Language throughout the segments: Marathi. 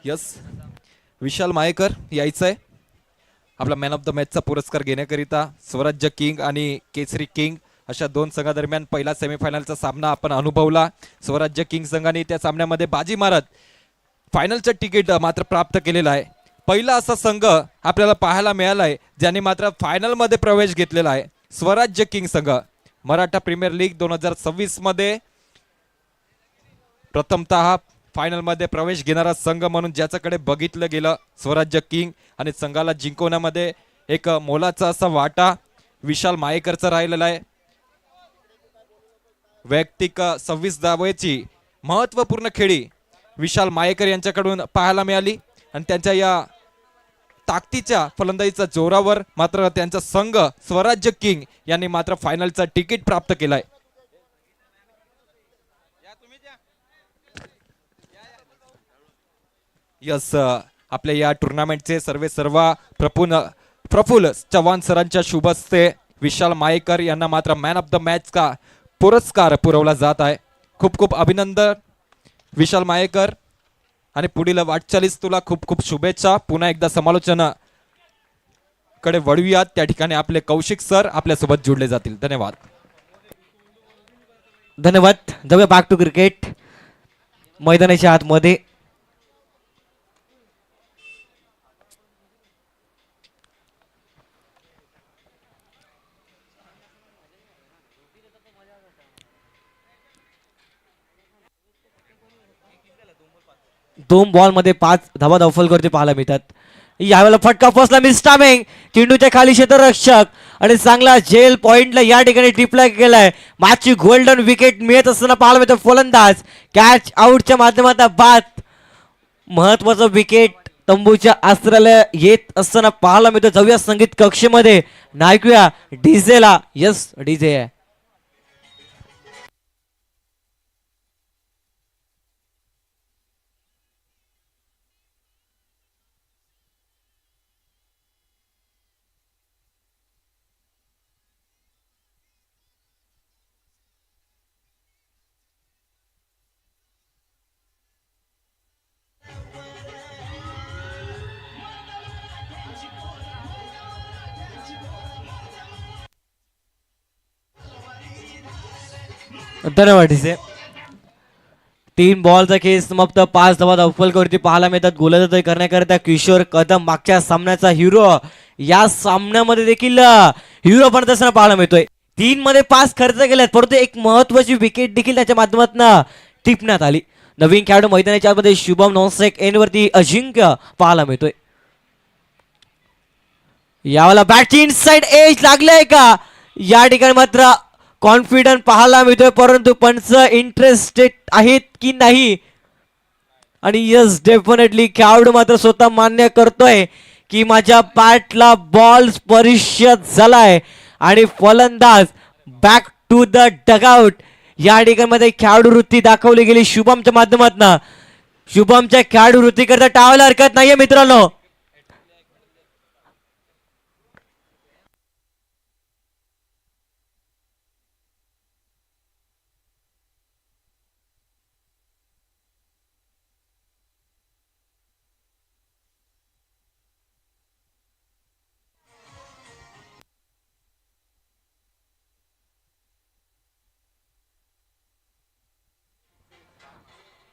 यस, विशाल मायेकर यायचं आहे आपला मॅन ऑफ द मॅचचा पुरस्कार घेण्याकरिता. स्वराज्य किंग आणि केसरी किंग अशा दोन संघादरम्यान पहिला सेमीफायनलचा सामना आपण अनुभवला. स्वराज्य किंग संघाने त्या सामन्यामध्ये बाजी मारत फायनलचं तिकीट मात्र प्राप्त केलेलं आहे. पहिला असा संघ आपल्याला पाहायला मिळाला आहे ज्याने मात्र फायनलमध्ये प्रवेश घेतलेला आहे. स्वराज्य किंग संघ मराठा प्रीमियर लीग 2026 मध्ये प्रथमतः फायनलमध्ये प्रवेश घेणारा संघ म्हणून ज्याच्याकडे बघितलं गेलं स्वराज्य किंग आणि संघाला जिंकवण्यामध्ये एक मोलाचा असा वाटा विशाल मायेकरचा राहिलेला आहे. वैयक्तिक 26 धावेची महत्त्वपूर्ण खेळी विशाल मायेकर यांच्याकडून पाहायला मिळाली आणि त्यांच्या या ताकदीच्या फलंदाजीच्या जोरावर मात्र त्यांचा संघ स्वराज्य किंग यांनी मात्र फायनलचा तिकीट प्राप्त केलाय. यस, आपल्या या टुर्नामेंटचे सर्व प्रफुल्ल चव्हाण सरांच्या शुभ हस्ते विशाल मायेकर यांना मात्र मॅन ऑफ द मॅच का पुरस्कार पुरवला जात आहे. खूप खूप अभिनंदन विशाल मायेकर आणि पुढील वाटचालीस तुला खूप खूप शुभेच्छा. पुन्हा एकदा समालोचन कडे वळूयात. त्या ठिकाणी आपले कौशिक सर आपल्यासोबत जोडले जातील. धन्यवाद. धन्यवाद. जाऊया बॅक टू क्रिकेट मैदानाच्या आतमध्ये. दोन बॉल मध्ये 5 धावा धावफलकरते पाहायला मिळतात. यावेळेला फटका फसला मिस टायमिंग. चेंडूच्या खाली क्षेत्ररक्षक आणि चांगला जेल पॉइंटला या ठिकाणी टिपला गेलाय. मॅचची गोल्डन विकेट मिळत असताना पाहायला मिळतं. फलंदाज कॅच आउटच्या माध्यमातून बाद महत्वाचं विकेट तंबूच्या आश्रयाला येत असताना पाहायला मिळतं. जाऊया संगीत कक्षेमध्ये नायकूया डीजेला. यस, डीजे आहे. धन्यवाद डीजे. 3 बॉलचा खेळ समाप्त. 5 धावा धावफलकावरती पाहायला मिळतात. गोलंदाजी करण्याकरिता किशोर कदम मागच्या सामन्याचा हिरो या सामन्यामध्ये देखील हिरो पण तसं पाहायला मिळतोय. 3 मध्ये 5 खर्च केल्यात परंतु एक महत्वाची विकेट देखील त्याच्या माध्यमातून टिपण्यात आली. नवीन खेळाडू मैदानाच्या आतमध्ये शुभम नॉनस्ट्राइक एंड वरती अजिंक्य पाहायला मिळतोय. यावेळेला बॅटची इनसाइड एज लागले का या ठिकाणी मात्र कॉन्फिडन्स पाहायला मिळतोय परंतु पंच इंटरेस्टेड आहेत की नाही. आणि यस, डेफिनेटली खेळाडू मात्र स्वतः मान्य करतोय की माझ्या बॅटला बॉल स्पर्श झालाय आणि फलंदाज बॅक टू द डगआउट या ठिकाणी मध्ये खेळाडू वृत्ती दाखवली गेली शुभमच्या माध्यमातून. शुभमच्या खेळाडू वृत्ती करता टाळायला हरकत नाहीये मित्रांनो.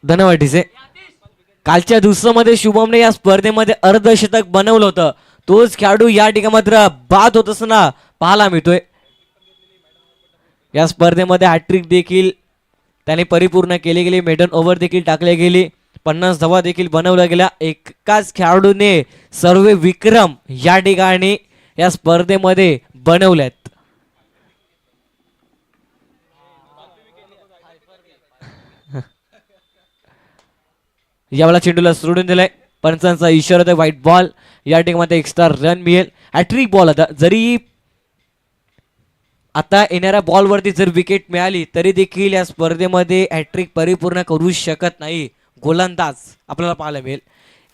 धन्यवाद डीजे. कालच्या दिवसामध्ये शुभमने या स्पर्धेमध्ये अर्धशतक बनवलं होतं. तोच खेळाडू या ठिकाणी मात्र बाद होत असताना पाहायला मिळतोय. या स्पर्धेमध्ये हॅट्रिक देखील त्याने परिपूर्ण केली गेली. मेडन ओव्हर देखील टाकले गेली. 50 धावा देखील बनवल्या गेल्या. एकाच खेळाडूने सर्व विक्रम या ठिकाणी या स्पर्धेमध्ये बनवल्यात. यावेळेला चेंडूला सोडून दिलाय. पंचांचा इशारा होता व्हाईट बॉल. या ठिकाणी एक्स्ट्रा रन मिळेल. हॅट्रिक बॉल आता जरी आता येणाऱ्या बॉलवरती जर विकेट मिळाली तरी देखील या स्पर्धेमध्ये हॅट्रिक परिपूर्ण करू शकत नाही गोलंदाज आपल्याला पाहायला मिळेल.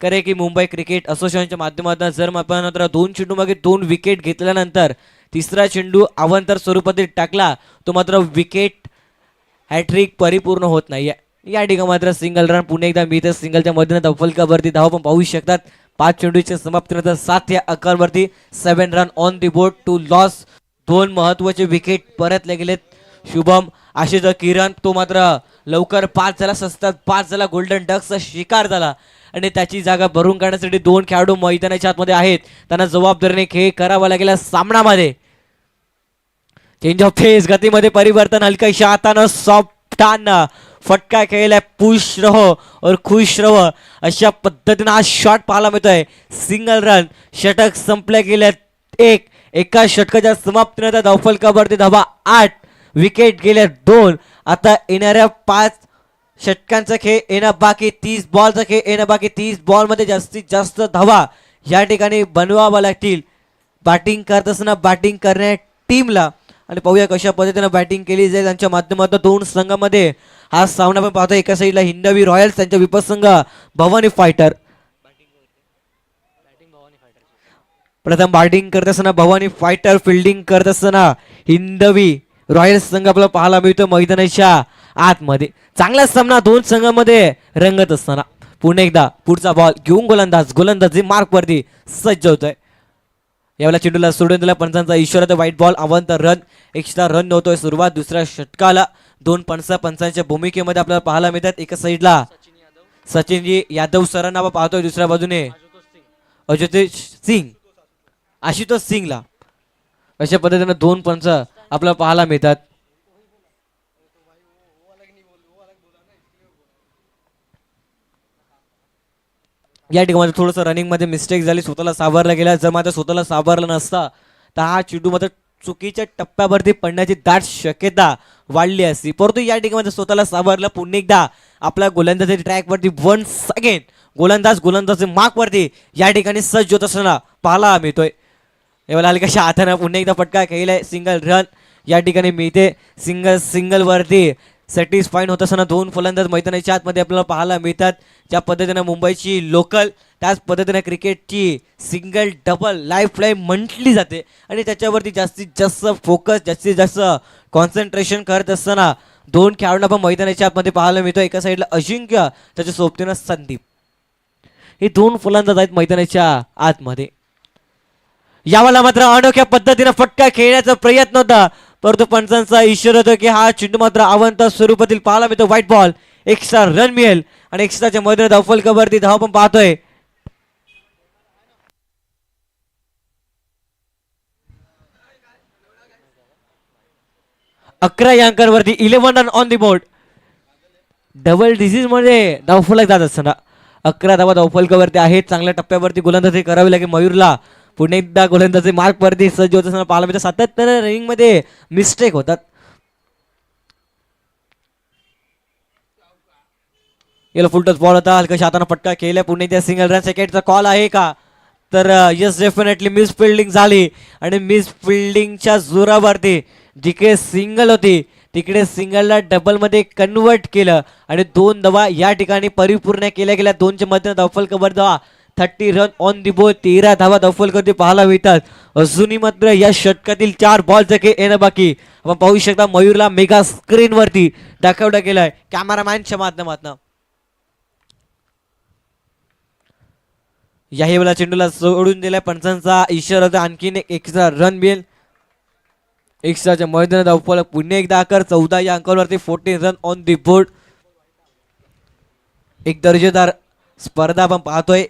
करे की मुंबई क्रिकेट असोसिएशनच्या माध्यमातून जर आपण मात्र 2 चेंडूमागे 2 विकेट घेतल्यानंतर तिसरा चेंडू अवांतर स्वरूपातील टाकला तो मात्र विकेट हॅट्रिक परिपूर्ण होत नाहीये. या ठिकाणी मात्र सिंगल रन पुन्हा एकदा मिळतं सिंगलच्या मधून फलकावरती धावा पण पाहू शकतात. 5 चेंडूच्या समाप्तीनंतर 7 या अकावरती 7 run on the board to loss. 2 महत्वाचे विकेट परतले गेलेत. शुभम आशिष किरण तो मात्र लवकर 5 झाला, सतत 5 झाला, गोल्डन डकचा शिकार झाला आणि त्याची जागा भरून काढण्यासाठी 2 खेळाडू मैदानाच्या आतमध्ये आहेत. त्यांना जबाबदारीने खेळ करावा लागेल सामनामध्ये. चेंज ऑफ फेस, गतीमध्ये परिवर्तन, हलक्याशा हातानं सॉफ्टानं फटका खेळलाय. पुश रहो और खुश रहो अशा पद्धतीनं हा शॉट पाहायला मिळतोय. सिंगल रन, षटक संपल्या गेल्यात. एका षटकाच्या समाप्तीनंतर धावफलकावरती धावा 8, विकेट गेल्या 2. आता येणाऱ्या 5 षटकांचा खेळ येणं बाकी, 30 बॉलचा खेळ येणं बाकी. 30 बॉलमध्ये जास्तीत जास्त धावा या ठिकाणी बनवाव्या लागतील बॅटिंग करत असताना बॅटिंग करण्या टीमला. आणि पाहूया कशा पद्धतीनं बॅटिंग केली जाईल त्यांच्या माध्यमातून. 2 संघामध्ये हा सामना पण पाहतो. एका साईडला हिंदवी रॉयल्स, त्यांच्या विपक्ष संघ भवानी फायटर. प्रथम बॅटिंग करत असताना भवानी फायटर, फिल्डिंग करत असताना हिंदवी रॉयल्स संघ आपल्याला पाहायला मिळतो मैदानाच्या आतमध्ये. चांगला सामना 2 संघांमध्ये रंगत असताना पुन्हा एकदा पुढचा बॉल घेऊन गोलंदाजी मार्कवरती सज्ज होतोय. यावेळेला चेंडूला सोडून दिला पंचांचा इशारा. व्हाईट बॉल, अवंत रन, एक्स्ट्रा रन नव्हतोय. सुरुवात दुसऱ्या षटकाला 2 पंचांच्या भूमिकेमध्ये आपल्याला पाहायला मिळतात. एका साईडला सचिनजी यादव सरांना आपण पाहतोय, दुसऱ्या बाजूने आशुतोष सिंगला. अशा पद्धतीने 2 पंच आपल्याला पाहायला मिळतात. या ठिकाणी थोडंसं रनिंग मध्ये मिस्टेक झाली, स्वतःला सावरला गेला. जर मात्र स्वतःला सावरला नसता तर हा चेंडू मात्र चुकीच्या टप्प्यावरती पडण्याची दाट शक्यता वाढली असती. परंतु या ठिकाणी स्वतःला सावरलं. पुन्हा एकदा आपल्या गोलंदाजी ट्रॅकवरती वन्स अगेन गोलंदाज मार्कवरती या ठिकाणी सज्ज होत असताना पाहायला मिळतोय. यावेळेला हलक्याशा हाताने पुन्हा एकदा फटका खेळलाय. सिंगल रन या ठिकाणी मिळते. सिंगल वरती सॅटिस्फाईड होत असताना 2 फलंदाज मैदानाच्या आतमध्ये आपल्याला पाहायला मिळतात. ज्या पद्धतीने मुंबईची लोकल, त्याच पद्धतीने क्रिकेटची सिंगल डबल लाईफ लाईन म्हटली जाते आणि त्याच्यावरती जास्तीत जास्त फोकस, जास्तीत जास्त कॉन्सन्ट्रेशन करत असताना 2 खेळाडूंना पण मैदानाच्या आतमध्ये पाहायला मिळतो. एका साईडला अजिंक्य, त्याच्या सोबतीनं संदीप. हे 2 फलंदाज आहेत मैदानाच्या आतमध्ये. यावेळेला मात्र अनोख्या पद्धतीने फटका खेळण्याचा प्रयत्न होता, परंतु पंचांचा इशारा होता की हा चेंडू मात्र अवंत स्वरूपातील पाहायला मिळतो. व्हाईट बॉल, एक्स्ट्रा रन मिळेल आणि एक्स्ट्राच्या मध्ये धावफलकावरती धाव पण पाहतोय. अकरा या अंकांवरती 11 run on the board. Double disease मध्ये धावफलक जात असताना 11 धावा धावफलकावरती आहेत. चांगल्या टप्प्यावरती गोलंदाजी करावी लागेल मयूरला. पुन्हा एकदा गोलंदाजी मार्कवरती सज्ज होत असताना पाहायला मिळतं. सातत्याने रनिंग मध्ये मिस्टेक होतात. याला फुलटच बॉल होता, हलका हाताने फटका केला. पुन्हा एकदा सिंगल रन. सेकंडचा कॉल आहे का तर यस, डेफिनेटली मिस फिल्डिंग झाली आणि मिस फिल्डिंगच्या जोरावरती जिकडे सिंगल होती तिकडे सिंगलला डबलमध्ये कन्वर्ट केलं आणि 2 धावा या ठिकाणी परिपूर्ण केल्या गेल्या. 2च्या मध्ये धावफलकावर धावा 30 रन ऑन दी बोर्ड. 13 धावा धावफलकावरती पाहायला मिळतात. अजूनही मात्र या षटकातील 4 बॉलचं खेळ येणं बाकी. आपण पाहू शकता मयूरला मेगा स्क्रीनवरती दाखवलं गेलंय कॅमेरामॅनच्या माध्यमातून. याही वेळेला चेंडूला सोडून दिलाय पंचांचा इशारा होता. आणखीन एक एक्स्ट्रा रन मिळेल. एक्स्ट्राच्या मैदानात धावफलक पुन्हा एकदा आकार 14 या अंकावरती 14 रन ऑन दी बोर्ड. एक दर्जेदार स्पर्धा आपण पाहतोय.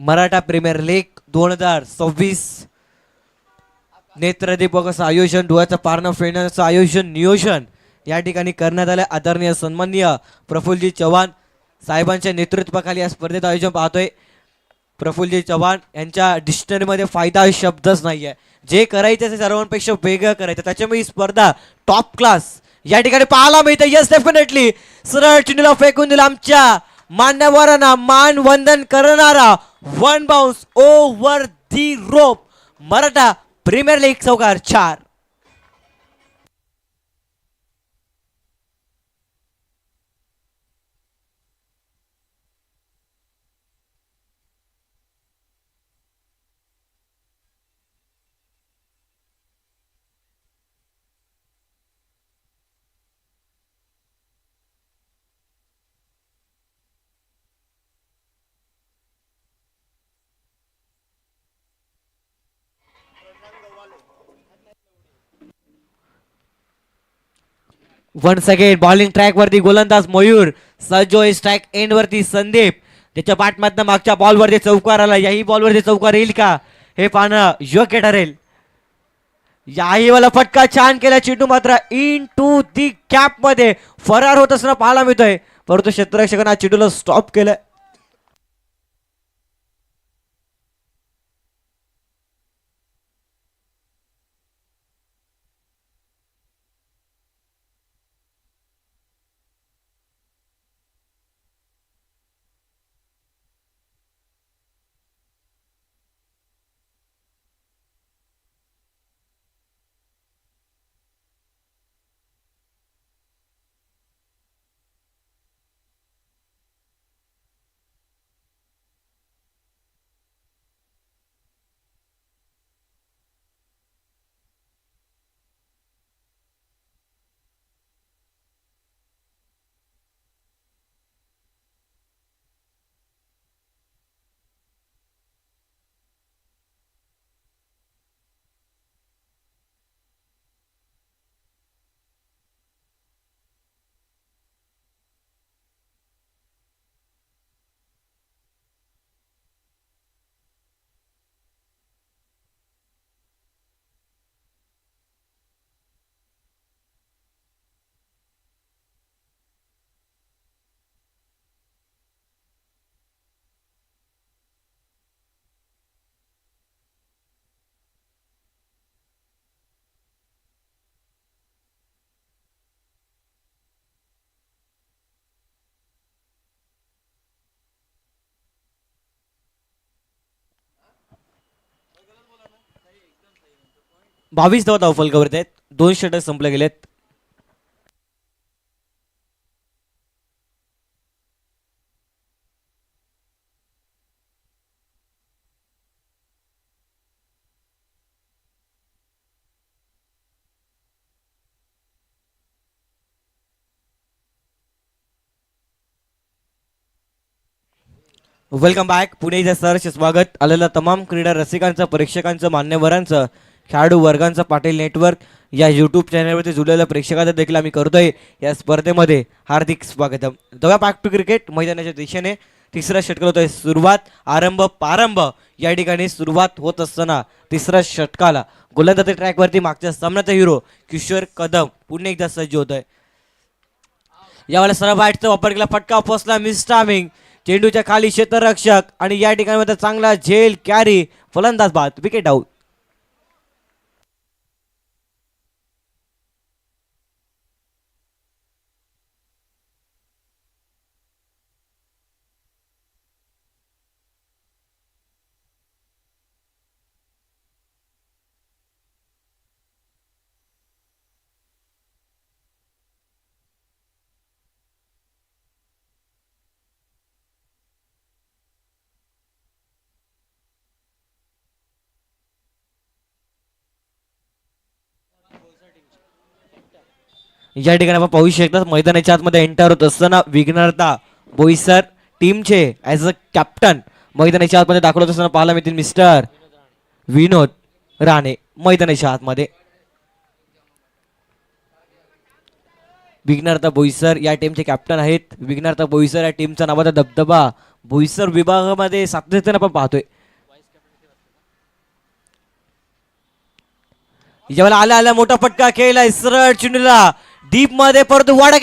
मराठा प्रीमियर लीग 2026 नेत्रदीपक असं आयोजन, डोळ्याचं पारणं फेडण्याचं आयोजन नियोजन या ठिकाणी करण्यात आलं. आदरणीय सन्माननीय प्रफुल्लजी चव्हाण साहेबांच्या नेतृत्वाखाली या स्पर्धेचं आयोजन पाहतोय. प्रफुल्लजी चव्हाण यांच्या डिक्शनरीमध्ये फायदा शब्दच नाहीये. जे करायचं ते सर्वांपेक्षा वेगळं करायचं, त्याच्यामुळे ही स्पर्धा टॉप क्लास या ठिकाणी पाहायला मिळते. यस, डेफिनेटली सरळ चेंडूला फेकून दिला. आमच्या मान्यवरांना मान वंदन करणारा 1 bounce over the rope. Maratha premier league चौकार 4. वन्स अगेन बॉलिंग ट्रॅक वरती गोलंदाज मयूर सज्जो स्ट्राईक एंड वरती संदीप त्याच्या पाठमधनं मागच्या बॉल वरती चौकार आला. याही बॉल वरती चौकार येईल का हे पाहणं योग्य ठरेल. याही वाला फटका छान केला. चेंडू मात्र इन टू दी कॅप मध्ये फरार होत असताना पाहायला मिळतोय, परंतु क्षेत्ररक्षकांना चेंडूला स्टॉप केलं. बावीस धावा धावफलकावरती आहेत. 2 षटक संपले गेलेत. Welcome back. पुणे इथे सहर्ष स्वागत. आलेलं तमाम क्रीडा रसिकांचं, प्रेक्षकांचं, मान्यवरांचं, खेळाडू वर्गांचं पाटील नेटवर्क या यूट्यूब चॅनलवरती जुळलेल्या प्रेक्षकांचं देखील आम्ही करतोय या स्पर्धेमध्ये हार्दिक स्वागतम. दव्या बॅक टू क्रिकेट मैदानाच्या दिशेने तिसरा षटक होतोय सुरुवात. आरंभ प्रारंभ या ठिकाणी सुरुवात होत असताना तिसऱ्या षटकाला गोलंदाजी ट्रॅकवरती मागच्या सामन्याचा हिरो किशोर कदम पुन्हा एकदा सज्ज होतोय. यावेळेला सरळ बॅटचा वापर केला. फटका पोचला मिस टायमिंग. चेंडूच्या खाली क्षेत्ररक्षक आणि या ठिकाणी मध्ये चांगला झेल कॅरी. फलंदाज बाद. Wicket out. या ठिकाणी आपण पाहू शकता मैदानाच्या आतमध्ये एंटर होत असताना विघ्नहर्ता बोईसर टीमचे ॲज अ कॅप्टन मैदानाच्या आतमध्ये दाखवत असताना पाहायला मिळतील मिस्टर विनोद राणे मैदानाच्या आतमध्ये. विघ्नहर्ता बोईसर या टीमचे कॅप्टन आहेत. विघ्नहर्ता बोईसर या टीमचा नावाचा दबदबा बोईसर विभागामध्ये सातत्याने आपण पाहतोय. यावेळेला आला मोठा फटका केलाय सरळ चेंडूला डीप मध्ये, परंतु वाडा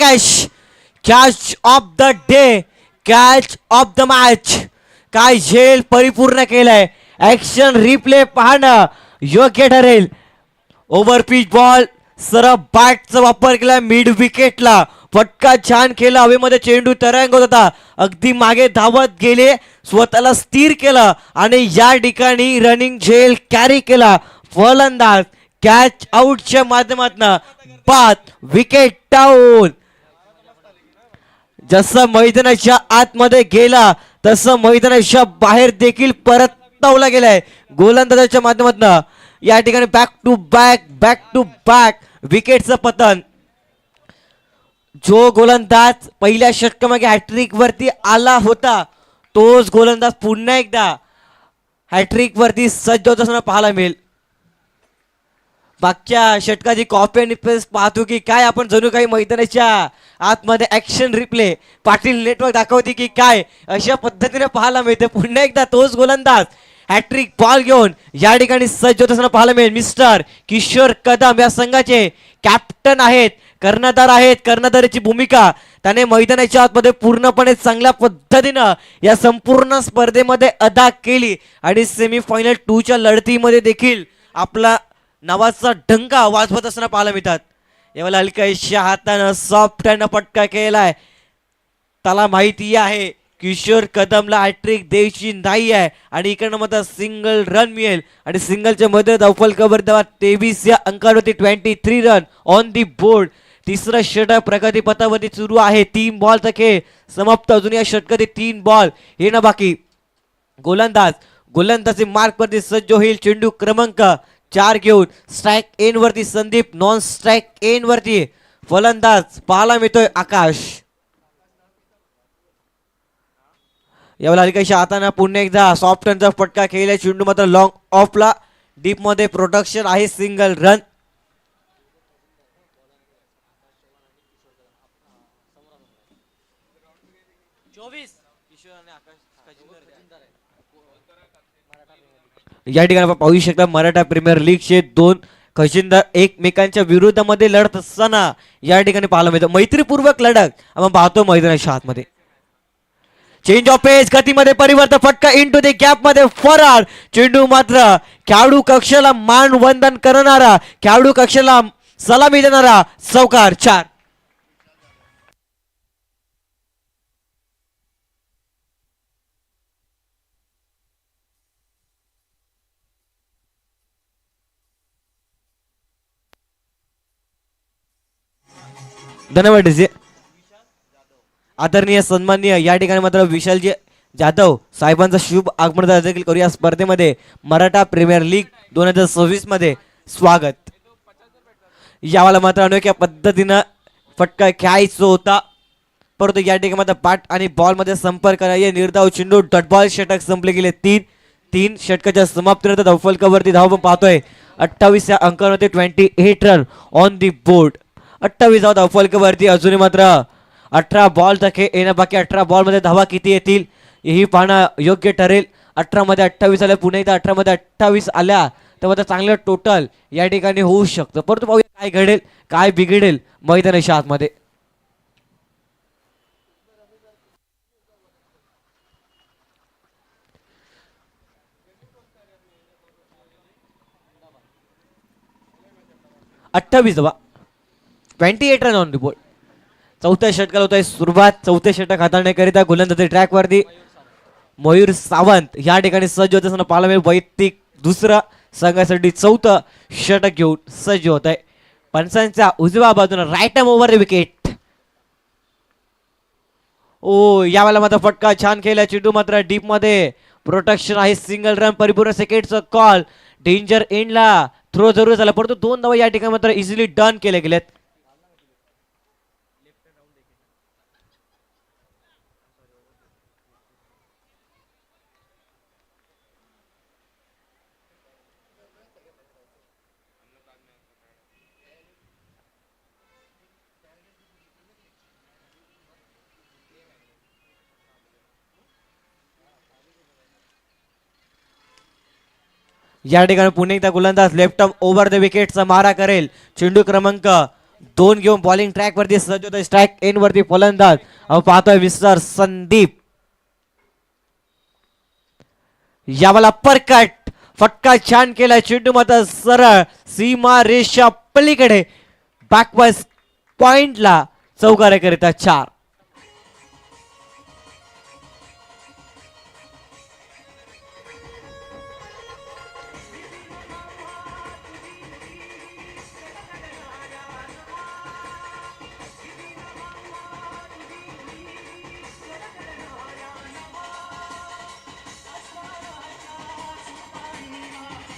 catch of the day, catch of the match. काय झेल परिपूर्ण केलाय. ऍक्शन रिप्ले पाहणं योग्य ठरेल. ओव्हर पिच बॉल सरळ बॅटचा वापर केला मिड विकेटला. फटका छान केला. हवेमध्ये चेंडू तरंग होत होता. अगदी मागे धावत गेले, स्वतःला स्थिर केलं आणि या ठिकाणी रनिंग झेल कॅरी केला. फलंदाज कॅच आउटच्या माध्यमातून बाद. Wicket down. जसं मैदानाच्या आतमध्ये गेला तसं मैदानाच्या बाहेर देखील परतवला गेलाय गोलंदाजाच्या माध्यमातून. या ठिकाणी बॅक टू बॅक विकेटचं पतन. जो गोलंदाज पहिल्या षटकामागे हॅट्रिक वरती आला होता तोच गोलंदाज पुन्हा एकदा हॅट्रिक वरती सज्ज होत असताना पाहायला मिळेल. मागच्या षटकाची कॉपी आणि पेस्ट पाहतो की काय आपण जणू काही मैदानाच्या आतमध्ये ऍक्शन रिप्ले पाटील नेटवर्क दाखवते की काय अशा पद्धतीने पाहायला मिळते. पुन्हा एकदा तोच गोलंदाज हॅट्रिक बॉल घेऊन या ठिकाणी सज्ज होत असताना पाहायला मिळेल. मिस्टर किशोर कदम या संघाचे कॅप्टन आहेत, कर्णधार आहेत. कर्णधाराची भूमिका त्याने मैदानाच्या आतमध्ये पूर्णपणे चांगल्या पद्धतीनं या संपूर्ण स्पर्धेमध्ये अदा केली आणि सेमीफायनल 2च्या लढतीमध्ये देखील आपला नावाचा डंका वाजवत असताना पाहायला मिळतात. यावेळेला हलक्याशा हातानं सॉफ्ट हँड पटका केलाय. त्याला माहिती आहे किशोर कदमला हॅट्रिक द्यायची नाही आहे आणि इकडनं मात्र सिंगल रन मिळेल आणि सिंगलच्या मध्ये धावफल कबर तेव्हा 23 या अंकावरती 23 रन ऑन दी बोर्ड. तिसरा षटक प्रगती पथावरती सुरू आहे. 3 बॉलचा खेळ समाप्त. अजून या षटकात 3 बॉल हे ना बाकी. गोलंदाजी मार्क वरती सज्ज होईल. चेंडू क्रमांक 4 घेऊन स्ट्राईक एन वरती संदीप, नॉन स्ट्राईक एन वरती फलंदाज पाहायला मिळतोय आकाश. यावेळेला हलक्याशा हाताने पुन्हा एकदा सॉफ्ट रनचा फटका खेळला. चेंडू मात्र लॉंग ऑफला. डीप मध्ये प्रोडक्शन आहे सिंगल रन. या ठिकाणी आपण पाहू शकता मराठा प्रीमियर लीगचे 2 खजिनदार एकमेकांच्या विरोधामध्ये लढत असताना या ठिकाणी पाहायला मिळतं. मैत्रीपूर्वक लढत आपण पाहतो मैदानाच्या आतमध्ये. चेंज ऑफ पेस, गतीमध्ये परिवर्तन, फटका इनटू द गॅप मध्ये फरार. चेंडू मात्र खेळाडू कक्षाला मान वंदन करणारा, खेळाडू कक्षाला सलामी देणारा चौकार. 4. धन्यवाद डीजे. आदरणीय सन्माननीय या ठिकाणी मात्र विशालजी जाधव साहेबांचा शुभ आगमन देखील करू या स्पर्धेमध्ये. मराठा प्रीमियर लीग 2026 मध्ये स्वागत. यावेळेला मात्र अनोख्या पद्धतीनं फटका खेळायचा होता परंतु या ठिकाणी मात्र बॅट आणि बॉल मध्ये संपर्क करायचे. निर्धाव चेंडू डॉट बॉल. षटक संपले गेले. 3 षटकाच्या समाप्तीनंतर धावफलकावरती धाव पण पाहतोय 28 या अंकावरती 28 रन ऑन दी बोर्ड. 28 धाव धावफलकावरती. अजूनही मात्र 18 बॉल खेळ येणं बाकी. 18 बॉल मध्ये धावा किती येतील हेही पाहणं योग्य ठरेल. 18 मध्ये 28 आल्या. पुन्हा एकदा 18 मध्ये 28 आल्या तर मात्र चांगलं टोटल या ठिकाणी होऊ शकतं. परंतु पाहूया काय घडेल काय बिघडेल मैदानाच्या आतमध्ये. अठ्ठावीस धावा 28 रन ऑन द बोर्ड. चौथ्या षटकाला होत आहे सुरुवात. चौथे षटक हाताळण्याकरिता गोलंदाजी ट्रॅक वरती मयूर सावंत या ठिकाणी सज्ज होत असताना पाहायला मिळेल. वैयक्तिक दुसरा संघासाठी 4थं षटक घेऊन सज्ज होत आहे. पंचांच्या उजव्या बाजूने right arm over the wicket. ओ यावेळेला मात्र फटका छान केला. चेंडू मात्र डीप मध्ये प्रोटेक्शन आहे. सिंगल रन परिपूर्ण सेकंडचा कॉल. डेंजर एंडला थ्रो जरूर झाला परंतु 2 धावा या ठिकाणी मात्र इझिली डन केले गेलेत. या ठिकाणी पुणे एकदा गोलंदाज लेफ्ट आर्म ओव्हर द विकेटचा मारा करेल. चेंडू क्रमांक 2 घेऊन बॉलिंग ट्रॅक वरती सज्ज होतोय. स्ट्राईक एन वरती फलंदाज आपण पाहतोय मिस्टर संदीप. यावाला परकट फटका छान केला. चेंडू मात्र सरळ सीमा रेषा पलीकडे बॅकवर्ड पॉइंटला चौकाराकरिता 4.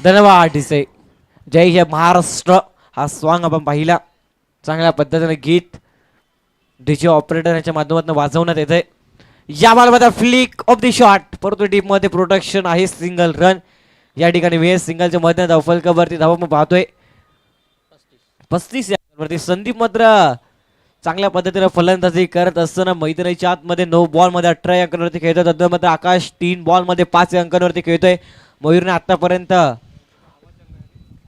धन्यवाद डिसे. जय हे महाराष्ट्र हा सॉन्ग आपण पाहिला. चांगल्या पद्धतीने गीत डीजे ऑपरेटर यांच्या माध्यमातून वाजवण्यात येत आहे. या बॉलमध्ये फ्लिक ऑफ द शॉट परंतु टीम मध्ये प्रोटेक्शन आहे. सिंगल रन या ठिकाणी वेळ सिंगलच्या मध्ये धावफलकावरती धावा आपण पाहतोय. 35 या अंकावरती. संदीप मात्र चांगल्या पद्धतीने फलंदाजी करत असताना मैदानाच्या आतमध्ये 9 बॉल मध्ये 18 या अंकावरती खेळतोय. तद्वार मात्र आकाश 3 बॉल मध्ये 5 या अंकावरती खेळतोय. मयूरने आतापर्यंत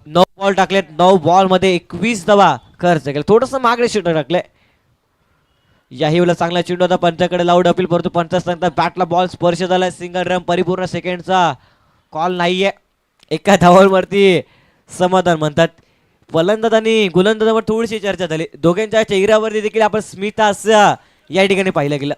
9 बॉल टाकलेत. 9 बॉल मध्ये 21 धावा खर्च केला. थोडस मागणे चेंडू टाकलंय. याही वेळेला चांगला चेंडू होता पंचाकडे लावून अपील, परंतु पंचाच सांगता बॅटला बॉल स्पर्श झाला. सिंगल रन परिपूर्ण सेकंडचा कॉल नाहीये. एका धावावरती समाधान म्हणतात. फलंदाज आणि गोलंदाजावर थोडीशी चर्चा झाली. दोघांच्या चेहऱ्यावरती देखील आपण स्मित हास्य या ठिकाणी पाहिलं गेलं.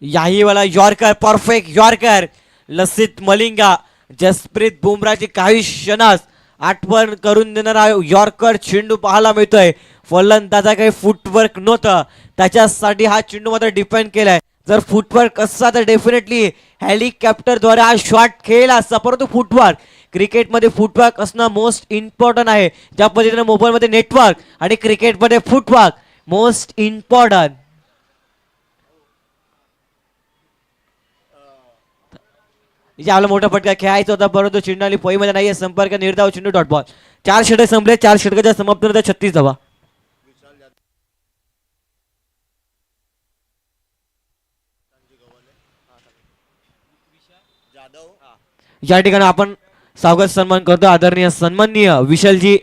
याही वेळा yorker, perfect yorker. Lasith Malinga, Jasprit बुमराची काही क्षणास आठवण करून देणारा यॉर्कर चेंडू पाहायला मिळतोय. फलंदाजा काही फुटवर्क नव्हतं, त्याच्यासाठी हा चेंडू मात्र डिपेंड केलाय. जर फुटवर्क असता तर डेफिनेटली हेलिकॉप्टरद्वारे हा शॉट खेळला असता. परंतु फुटवर्क, क्रिकेटमध्ये फुटवर्क असणं मोस्ट इम्पॉर्टंट आहे. ज्या पद्धतीने मोबाईलमध्ये नेटवर्क आणि क्रिकेटमध्ये फुटवर्क मोस्ट इम्पॉर्टंट. याला मोठा फटका खेळायचा होता, परंतु चेंडू पोईमध्ये नाहीये. संपर्क निर्धाव चेंडू डॉट बॉल. 4 षटक संपले. 4 षटकाच्या समाप्तीनंतर 36 धावा. या ठिकाणी आपण स्वागत सन्मान करतो. आदरणीय सन्माननीय विशालजी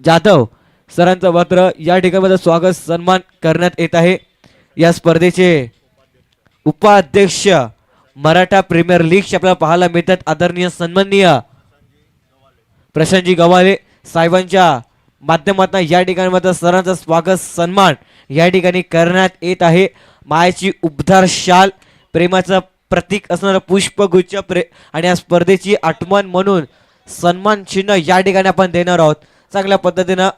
जाधव सरांचं मात्र या ठिकाणी स्वागत सन्मान करण्यात येत आहे. या स्पर्धेचे उपाध्यक्ष मराठा प्रीमियर लीग आपल्याला पाहायला मिळतात. आदरणीय सन्माननीय प्रशांतजी गवाले साहेबांच्या माध्यमातून या ठिकाणी मात्र सरांचं स्वागत सन्मान या ठिकाणी करण्यात येत आहे. मायाची उबदार शाल, प्रेमाचं प्रतीक असणारं पुष्पगुच्छ आणि या स्पर्धेची आठवण म्हणून सन्मान चिन्ह या ठिकाणी आपण देणार आहोत. चांगल्या पद्धतीनं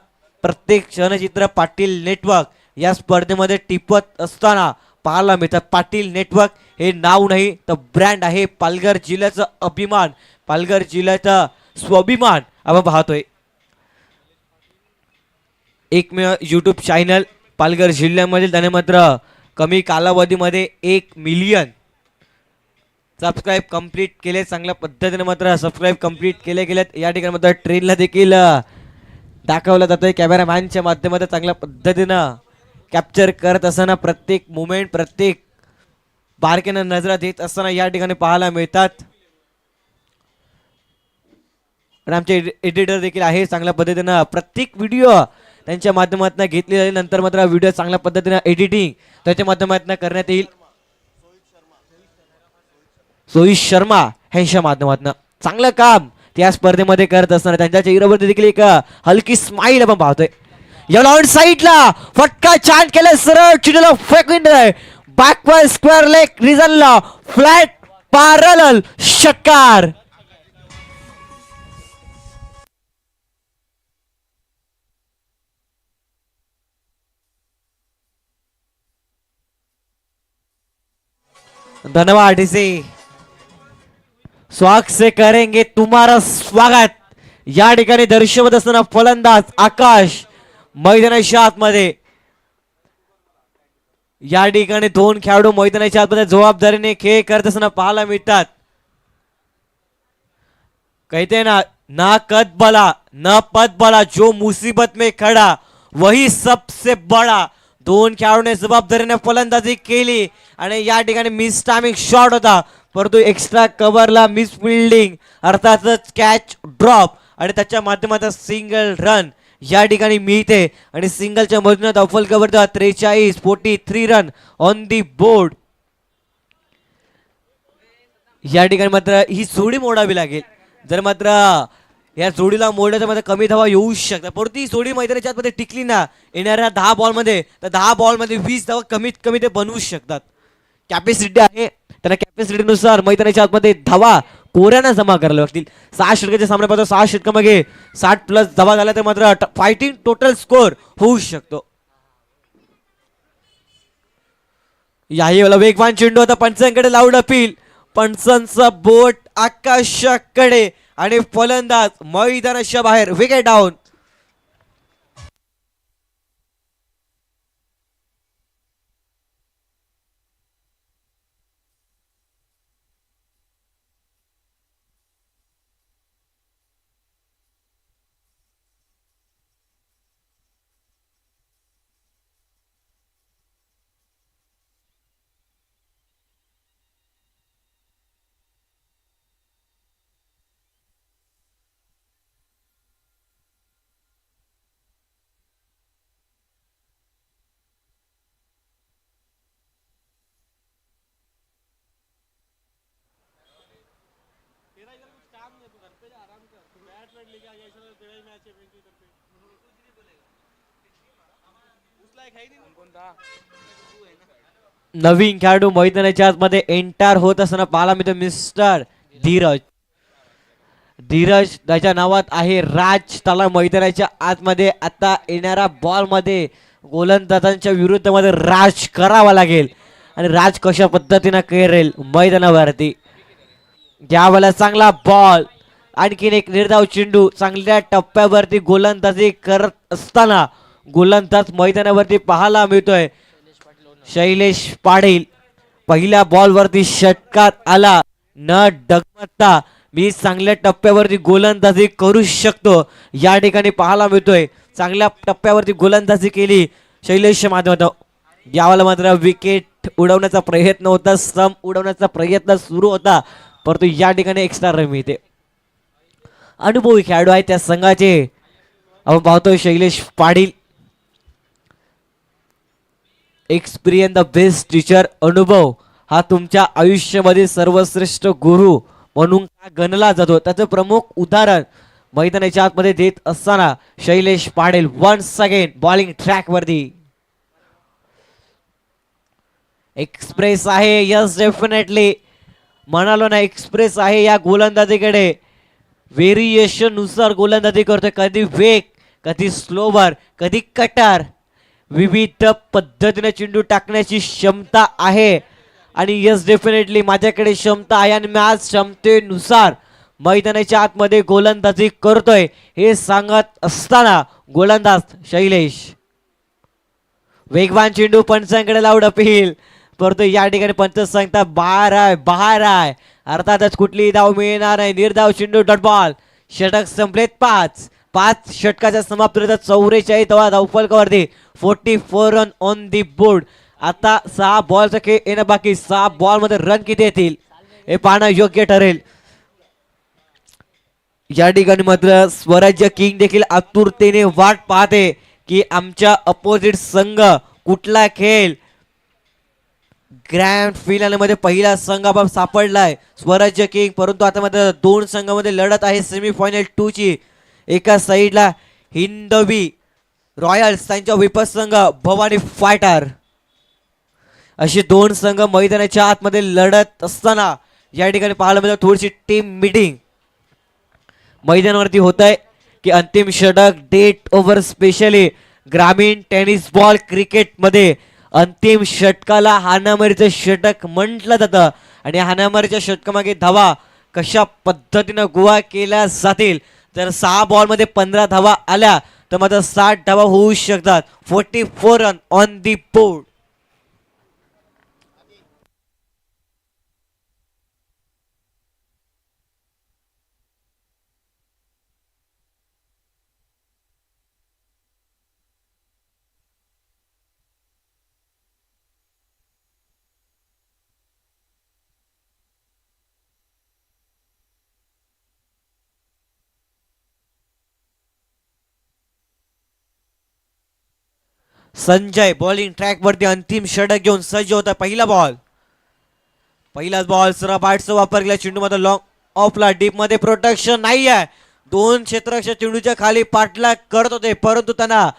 प्रत्येक क्षणचित्र पाटील नेटवर्क या स्पर्धेमध्ये टिपत असताना पाहायला मिळतात. पाटील नेटवर्क हे नाव नाही तर ब्रँड आहे. पालघर जिल्ह्याचा अभिमान, पालघर जिल्ह्याचा स्वाभिमान आपण पाहतोय. एकमेव यूट्यूब चॅनल पालघर जिल्ह्यामधील, त्याने मात्र कमी कालावधीमध्ये 1 मिलियन सबस्क्राईब कंप्लीट केले. चांगल्या पद्धतीने मात्र सबस्क्राईब कंप्लीट केले गेलेत. या ठिकाणी मात्र ट्रेनला देखील दाखवलं जातंय. कॅमेरामॅनच्या माध्यमातून चांगल्या पद्धतीनं कॅप्चर करत असताना प्रत्येक मुवमेंट, प्रत्येक बारकेनं नजरा देत असताना या ठिकाणी पाहायला मिळतात. आणि आमचे एडिटर देखील आहे. चांगल्या पद्धतीनं प्रत्येक व्हिडिओ त्यांच्या माध्यमातून घेतली जाईल. नंतर मात्र व्हिडिओ चांगल्या पद्धतीनं एडिटिंग त्याच्या माध्यमातून करण्यात येईल. सोहित शर्मा ह्यांच्या माध्यमातून चांगलं काम त्या स्पर्धेमध्ये करत असताना त्यांच्या चेहऱ्यावरती देखील एक हलकी स्माईल आपण पाहतोय. या ऑन साईडला फटका छान केला, सरळ चिडला फेकून दिलाय. बॅकवर्ड स्क्वेअर लेग रिझनला फ्लॅट पॅरलल षटकार. धन्यवाद डीसी. स्वागत से करेंगे तुम्हारा स्वागत. या ठिकाणी दर्शवत असताना फलंदाज आकाश मैदानाच्या आतमध्ये. या ठिकाणी 2 खेळाडू मैदानाच्या आतमध्ये जबाबदारीने खेळ करत असताना पाहायला मिळतात. कहते ना, ना कद बला न पद बला, जो मुसीबत में खड़ा वही सबसे बड़ा. 2 खेळाडूने जबाबदारीने फलंदाजी केली आणि या ठिकाणी मिस टायमिंग शॉट होता, परंतु एक्स्ट्रा कव्हरला मिस फिल्डिंग अर्थातच कॅच ड्रॉप आणि त्याच्या माध्यमातून सिंगल रन या ठिकाणी मिळते. आणि सिंगलच्या मधून अफल cover 43 run on the board. या ठिकाणी मात्र ही जोडी मोडावी लागेल. जर मात्र या जोडीला मोडण्याचा मात्र कमी धावा येऊ शकतात, परंतु ही जोडी मैदानाच्या आतमध्ये टिकली ना येणाऱ्या 10 बॉलमध्ये, तर 10 बॉलमध्ये 20 धावा कमीत कमी ते बनवू शकतात. कॅपॅसिटी आहे, त्यांना कॅपॅसिटीनुसार मैदानाच्या आतमध्ये धावा कोऱ्यानं जमा करायला लागतील. 6 षटकाच्या सामन्यापासून 6 षटकामागे 60+ धावा झाल्या तर मात्र फायटिंग टोटल स्कोर होऊ शकतो. याही वेळेला वेगवान चेंडू होता, पंचांकडे लावून अपील. पंचांचा बोट आकाशाकडे आणि फलंदाज मैदानाच्या बाहेर. Wicket down. नवीन खेळाडू मैदानाच्या आतमध्ये एंटर होत असताना पाहायला मिळतो मिस्टर धीरज. धीरज त्याच्या नावात आहे राज. त्याला मैदानाच्या आतमध्ये आता येणाऱ्या बॉल मध्ये गोलंदाजांच्या विरुद्ध मध्ये राज करावा लागेल आणि राज कशा पद्धतीने करेल मैदानावरती. ज्यावेळेला चांगला बॉल, आणखीन एक निर्धाव चेंडू, चांगल्या टप्प्यावरती गोलंदाजी करत असताना गोलंदाज मैदानावरती पाहायला मिळतोय शैलेश पाटील. पहिल्या बॉलवरती षटकात आला न डगमगता मी चांगल्या टप्प्यावरती गोलंदाजी करू शकतो या ठिकाणी पाहायला मिळतोय. चांगल्या टप्प्यावरती गोलंदाजी केली शैलेश माधव. यावेळेला मात्र विकेट उडवण्याचा प्रयत्न होता, स्टंप उडवण्याचा प्रयत्न सुरू होता, परंतु या ठिकाणी एक्स्ट्रा रन मिळते. अनुभवी खेळाडू आहे त्या संघाचे आपण पाहतोय Shailesh Patil. Experience the best teacher. अनुभव हा तुमच्या आयुष्यामध्ये सर्वश्रेष्ठ गुरु म्हणून का गणला जातो त्याचं प्रमुख उदाहरण मैदानाच्या आतमध्ये देत असताना Shailesh Patil once again bowling track वरती. एक्सप्रेस आहे, यस डेफिनेटली म्हणालो ना, एक्सप्रेस आहे या गोलंदाजीकडे. व्हेरिएशन नुसार गोलंदाजी करतोय, कधी वेग, कधी स्लोवर, कधी कटर. विविध पद्धतीने चेंडू टाकण्याची क्षमता आहे आणि यस डेफिनेटली माझ्याकडे क्षमता आहे आणि माझ्या क्षमतेनुसार मैदानाच्या आतमध्ये गोलंदाजी करतोय हे सांगत असताना गोलंदाज शैलेश. वेगवान चेंडू पंचांकडे लावून अपील, परंतु या ठिकाणी पंच सांगता बाहेर आहे. अर्थातच कुठलीही धाव मिळणार नाही. निर्धाव चेंडू डॉट बॉल. षटक संपलेत 5 षटकाच्या समाप्तीनंतर 44 धावफलकावरती 44 रन ऑन दी बोर्ड. आता 6 बॉलचा खेळ येणं बाकी. 6 बॉल मध्ये रन किती येतील हे पाहणं योग्य ठरेल. या ठिकाणी मात्र स्वराज्य किंग देखील आतुरतेने वाट पाहते की आमच्या अपोजिट संघ कुठला खेळ. ग्रँड फिनाले मध्ये पहिला संघ आपण सापडलाय स्वराज्य किंग, परंतु आता मात्र 2 संघामध्ये लढत आहे सेमीफायनल 2 ची. एका साईडला हिंदवी रॉयल्स त्यांच्या विपक्ष संघ भवानी फायटर, अशी 2 संघ मैदानाच्या आतमध्ये लढत असताना या ठिकाणी पाहायला मिळतं थोडीशी टीम मीटिंग मैदानावरती होत आहे की अंतिम षटक डेट ओव्हर. स्पेशली ग्रामीण टेनिस बॉल क्रिकेटमध्ये अंतिम षटकाला हाणामारीचं षटक म्हटलं जातं आणि हाणामारीच्या षटकामागे धावा कशा पद्धतीनं गोळा केल्या जातील. तर 6 बॉलमध्ये 15 धावा आल्या तर मात्र 60 धावा होऊ शकतात. 44 run on the board. Sanjay bowling track वरती अंतिम षटक घेऊन सज्ज होता. पहिलाच बॉल सरळ बॅटचा वापर केला. चेंडू मध्ये लॉंग ऑफला डीप मध्ये प्रोटेक्शन नाही आहे. 2 क्षेत्ररक्षक चेंडूच्या खाली पाठलाग करत होते, परंतु त्यांना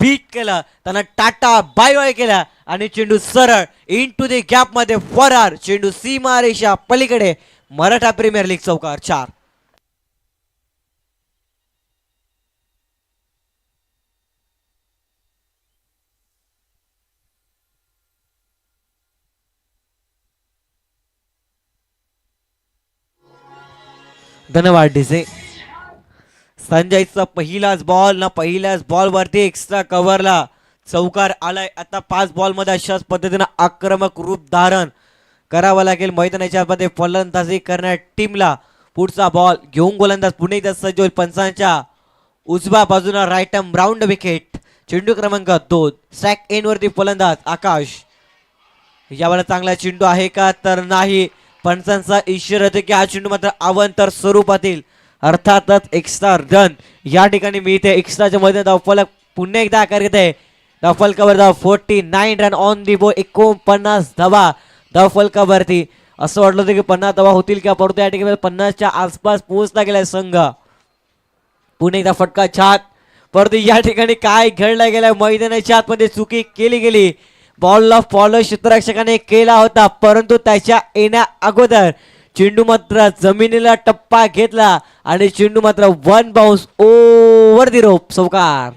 बीट केला, त्यांना टाटा बाय बाय केला आणि चेंडू सरळ इन टू द गॅप मध्ये फरार. चेंडू सीमारेषा पलीकडे. मराठा प्रीमियर लीग चौकार 4. धन्यवाद डीजे. संजयचा पहिलाच बॉल ना, पहिल्याच बॉल वरती एक्स्ट्रा कव्हरला चौकार आलाय. आता 5 बॉल मध्ये अशाच पद्धतीने आक्रमक रूप धारण करावं लागेल मैदानाच्या मध्ये फलंदाजी करणाऱ्या टीमला. पुढचा बॉल घेऊन गोलंदाज पुणे एकदा सज्ज होईल. पंचांच्या उजव्या बाजूला राईट आर्म राऊंड विकेट. चेंडू क्रमांक 2 स्ट्राइक एंड वरती फलंदाज आकाश. यावेळेला चांगला चेंडू आहे का तर नाही. पंचांचा इशारा होता की हा चेंडू मात्र अवांतर स्वरूपातील, अर्थातच एक्स्ट्रा रन या ठिकाणी मिळते. एक्स्ट्राच्या मध्ये धावफलक पुन्हा एकदा आकार घेत आहे. धावफलकावर 49 रन ऑन दी बोर्ड. 49 धावा धावफलकावरती. असं वाटलं होतं की 50 धावा होतील का, परंतु या ठिकाणी 50च्या आसपास पोहोचला गेलाय संघ. पुणे एकदा फटका छात, परंतु या ठिकाणी काय घडलं गेलं, मैदानाच्या आतमध्ये चुकी केली गेली. बॉल फॉलो क्षेत्ररक्षकाने केला होता, परंतु त्याच्या येण्या अगोदर चेंडू मात्र जमिनीला टप्पा घेतला आणि चेंडू मात्र वन बाउन्स ओव्हर दी रोप. चौकार.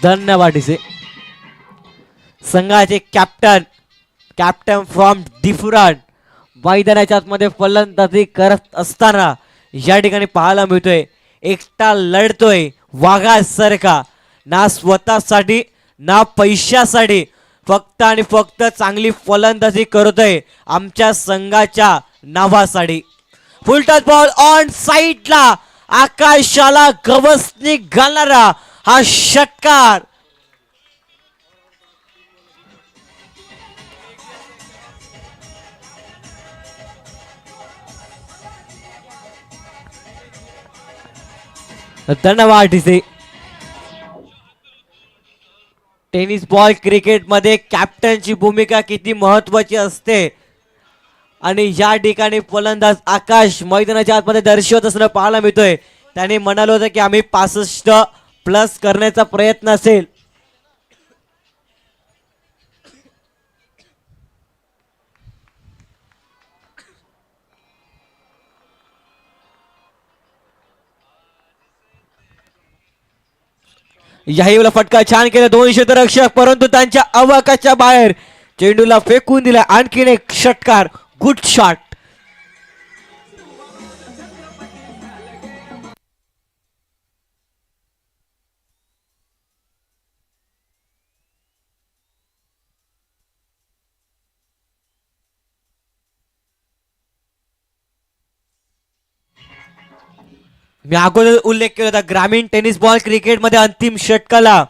धन्यवाद डीसे. संघाचे कॅप्टन फ्रॉम डिफरंट मैदानाच्या आतमध्ये फलंदाजी करत असताना या ठिकाणी पाहायला मिळतोय एकटा लढतोय वाघासारखा, ना स्वतःसाठी ना पैशासाठी, फक्त आणि फक्त चांगली फलंदाजी करतोय आमच्या संघाच्या नावासाठी. फुल टच बॉल ऑन साईडला, आकाशाला गवसणी घालणारा हा षटकार. धन्यवाद डीसे. टेनिस बॉल क्रिकेटमध्ये कॅप्टनची भूमिका किती महत्वाची असते आणि या ठिकाणी फलंदाज आकाश मैदानाच्या आतमध्ये दर्शवत असताना पाहायला मिळतोय. त्याने म्हणालं होतं की आम्ही 65+ करण्याचा प्रयत्न असेल. याही फटका छान केला दोन क्षेत्ररक्षक, परंतु त्यांच्या अवाकाच्या बाहेर चेंडूला फेकून दिला. आणखीन एक षटकार, गुड शॉट. मी अगोदर उल्लेख केला होता ग्रामीण टेनिस बॉल क्रिकेटमध्ये अंतिम षटकाला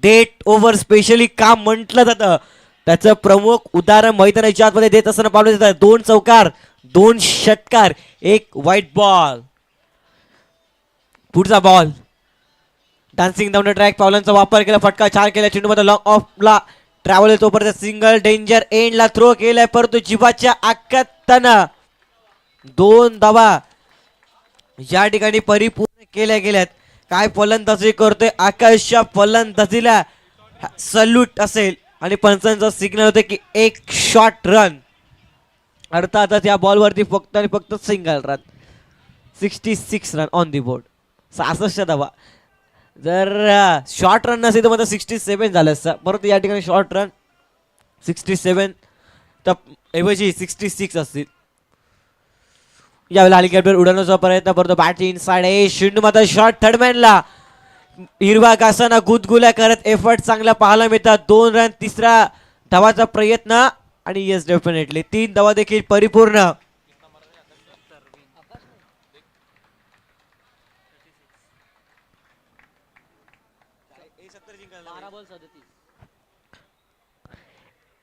डेट ओव्हर स्पेशली का म्हटलं जातं, त्याचं प्रमुख उदाहरण मैदानाच्या आतमध्ये देत असताना पाहिलं जातं. 2 चौकार, 2 षटकार, 1 व्हाईट बॉल. पुढचा ball dancing down the track पावलांचा वापर केला, फटका छान केला. चेंडू मध्ये लॉंग ऑफला ट्रॅव्हल तोपर्यंत सिंगल डेंजर एंडला थ्रो केलाय, परंतु जीवाच्या आकाताना 2 धावा या ठिकाणी परिपूर्ण केल्या गेल्यात. काय फलंदाजी करतोय आकाशच्या फलंदाजीला सल्यूट असेल आणि पंचांचा सिग्नल होते की 1 शॉट रन. अर्थातच या बॉलवरती फक्त आणि फक्त single run. 66 run on the board, 66 धावा. जर शॉर्ट रन नसेल तर मात्र 67 झालं असतं, परंतु या ठिकाणी शॉर्ट रन 67 तर ऐवजी 66 असतील. यावेळेला हेलिकॉप्टर उडवण्याचा प्रयत्न करतो, बॅट इनसाइड ए, चेंडू मात्र शॉट थर्डमॅनला हिरवा घासाना गुदगुल्या करत एफर्ट चांगला पाहायला मिळतात. 2 रन, तिसरा धावाचा प्रयत्न आणि येस डेफिनेटली 3 धावा देखील परिपूर्ण.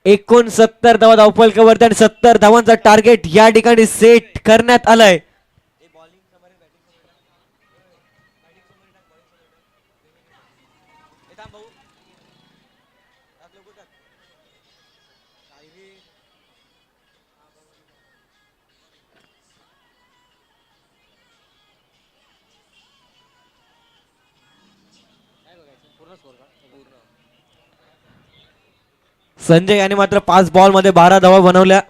एकूण 70 धावा धावफलकावरती आणि 70 धावांचा टार्गेट या ठिकाणी सेट करण्यात आलाय. संजय यांनी मात्र 5 बॉल मध्ये 12 धावा बनवल्या.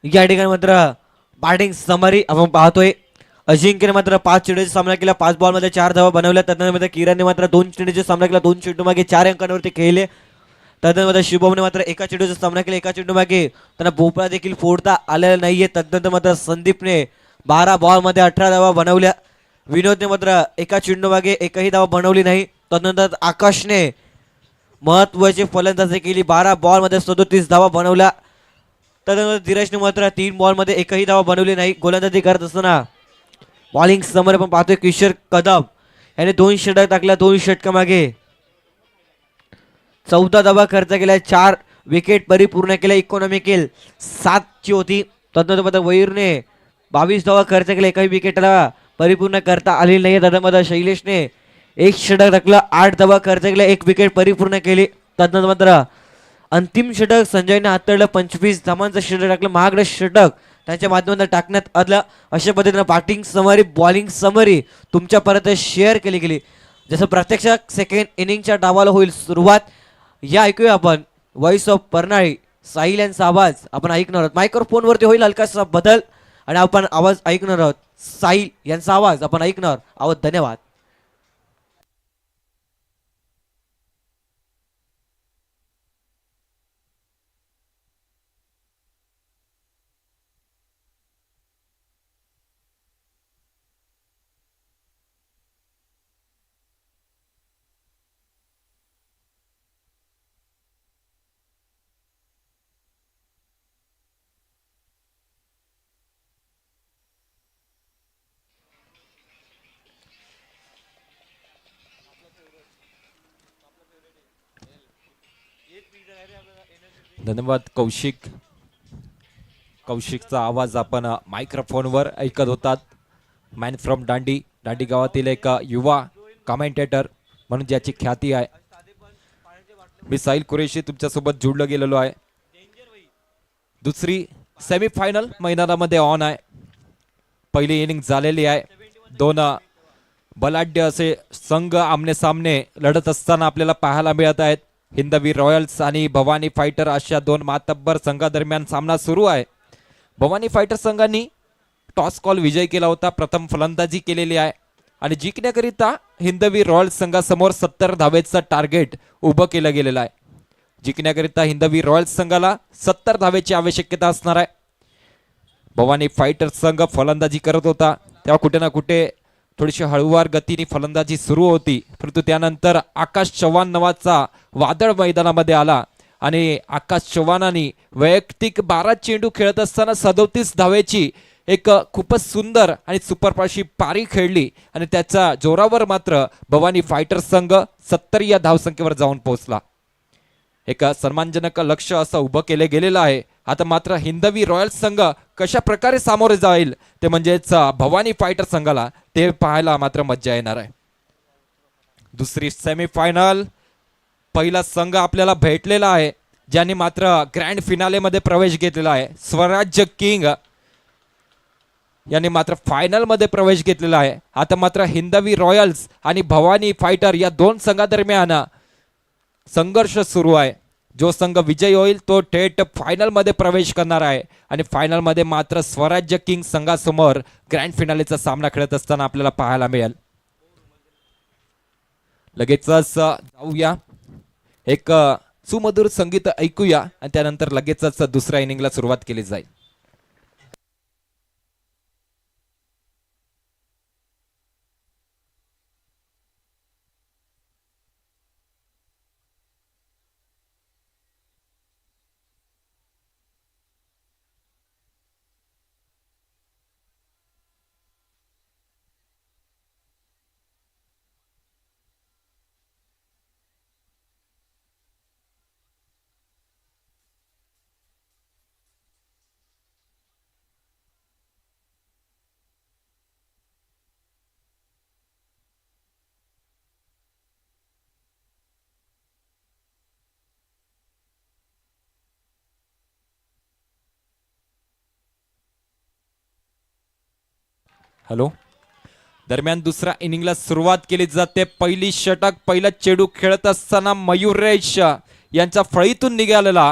या ठिकाणी मात्र बॅटिंग समरी आपण पाहतोय. अजिंक्यने मात्र 5 चेंडूचा सामना केला, 5 बॉल मध्ये 4 धावा बनवल्या. त्यानंतर किरणने मात्र 2 चेंडूचा सामना केला, 2 चेंडू मागे 4 अंकांवरती खेळले. त्यानंतर शुभमने मात्र 1 चेंडूचा सामना केला, 1 चेंडू मागे त्यांना भोपळा देखील फोडता आलेला नाहीये. त्यानंतर मात्र संदीपने 12 बॉल मध्ये 18 धावा बनवल्या. विनोदने मात्र 1 चेंडू मागे 1ही धावा बनवली नाही. त्यानंतर आकाशने महत्वाची फलंदाजी केली, 12 बॉल मध्ये 37 धावा बनवल्या. त्यानंतर धीरजने मात्र 3 बॉलमध्ये एकही धावा बनवली नाही. गोलंदाजी करत असताना बॉलिंग समोर आपण पाहतोय किशोर कदम याने 2 षटक टाकल्या, 2 षटका मागे 14 धावा खर्च केल्या, 4 विकेट परिपूर्ण केल्या. इकॉनॉमिकल 7 ची होती. तदनंतर वैरने 22 धावा खर्च केल्या, एकही विकेटला परिपूर्ण करता आलेली नाही. त्यामध्ये शैलेशने 1 षटक टाकलं, 8 धावा खर्च केल्या, 1 विकेट परिपूर्ण केली. तदनंतर मात्र अंतिम षटक संजयने हाताळलं, 25 धावांचं षटक टाकलं, महागडं षटक त्यांच्या माध्यमातून टाकण्यात आलं. अशा पद्धतीनं बॅटिंग समरी बॉलिंग समरी तुमच्यापर्यंत शेअर केली गेली. जसं प्रत्यक्षात सेकंड इनिंगच्या डावाला होईल सुरुवात. या ऐकूया आपण व्हॉइस ऑफ परनाळी साहिल यांचा आवाज आपण ऐकणार आहोत. मायक्रोफोनवरती होईल हलकासा बदल आणि आपण आवाज ऐकणार आहोत. साहिल यांचा आवाज आपण ऐकणार आहोत. धन्यवाद. धन्यवाद कौशिक. कौशिकचा आवाज आपण मायक्रोफोनवर ऐकत होतात. मॅन फ्रॉम दांडी, दांडी गावातील एक युवा कमेंटेटर म्हणून ज्याची ख्याती आहे. मी साहिल कुरेशी तुमच्यासोबत जोडलं गेलेलो आहे. दुसरी सेमीफायनल मैदानामध्ये ऑन आहे. पहिली इनिंग झालेली आहे. 2 बलाढ्य असे संघ आमने सामने लढत असताना आपल्याला पाहायला मिळत आहेत. हिंदवी रॉयल्स आणि भवानी फायटर अशा 2 मातब्बर संघादरम्यान सामना सुरू आहे. भवानी फायटर संघांनी टॉस कॉल विजय केला होता. प्रथम फलंदाजी केलेली आहे आणि जिंकण्याकरिता हिंदवी रॉयल्स संघासमोर 70 धावेचं टार्गेट उभं केलं गेलेलं आहे. जिंकण्याकरिता हिंदवी रॉयल्स संघाला 70 धावेची आवश्यकता असणार आहे. भवानी फायटर संघ फलंदाजी करत होता तेव्हा कुठे ना कुठे थोडीशी हळूवार गतीने फलंदाजी सुरू होती, परंतु त्यानंतर आकाश चव्हाण नावाचा वादळ मैदानामध्ये आला आणि आकाश चव्हाणांनी वैयक्तिक 12 चेंडू खेळत असताना 37 धावेची एक खूपच सुंदर आणि सुपरपाशी पारी खेळली आणि त्याच्या जोरावर मात्र भवानी फायटर संघ 70 या धावसंख्येवर जाऊन पोहोचला. एक सन्मानजनक लक्ष असं उभं केले गेलेलं आहे. आता मात्र हिंदवी रॉयल्स संघ कशा प्रकारे सामोरे जाईल ते म्हणजेच भवानी फायटर संघाला ते पाहायला मात्र मज्जा येणार आहे. दुसरी सेमीफायनल पहिला संघ आपल्याला भेटलेला आहे ज्यांनी मात्र ग्रँड फिनाले मध्ये प्रवेश घेतलेला आहे. स्वराज्य किंग यांनी मात्र फायनल मध्ये प्रवेश घेतलेला आहे. आता मात्र हिंदवी रॉयल्स आणि भवानी फायटर या 2 संघादरम्यान संघर्ष सुरू आहे. जो संघ विजयी होईल तो थेट फायनल मध्ये प्रवेश करणार आहे आणि फायनल मध्ये मात्र स्वराज्य किंग संघासमोर ग्रँड फिनालेचा सामना खेळत असताना आपल्याला पाहायला मिळेल. लगेचच जाऊया एक सुमधुर संगीत ऐकूया आणि त्यानंतर लगेचच दुसऱ्या इनिंगला सुरुवात केली जाईल. हॅलो. दरम्यान दुसऱ्या इनिंगला सुरुवात केली जाते. पहिली षटक पहिला चेंडू खेळत असताना मयुरेश यांच्या फळीतून निघालेला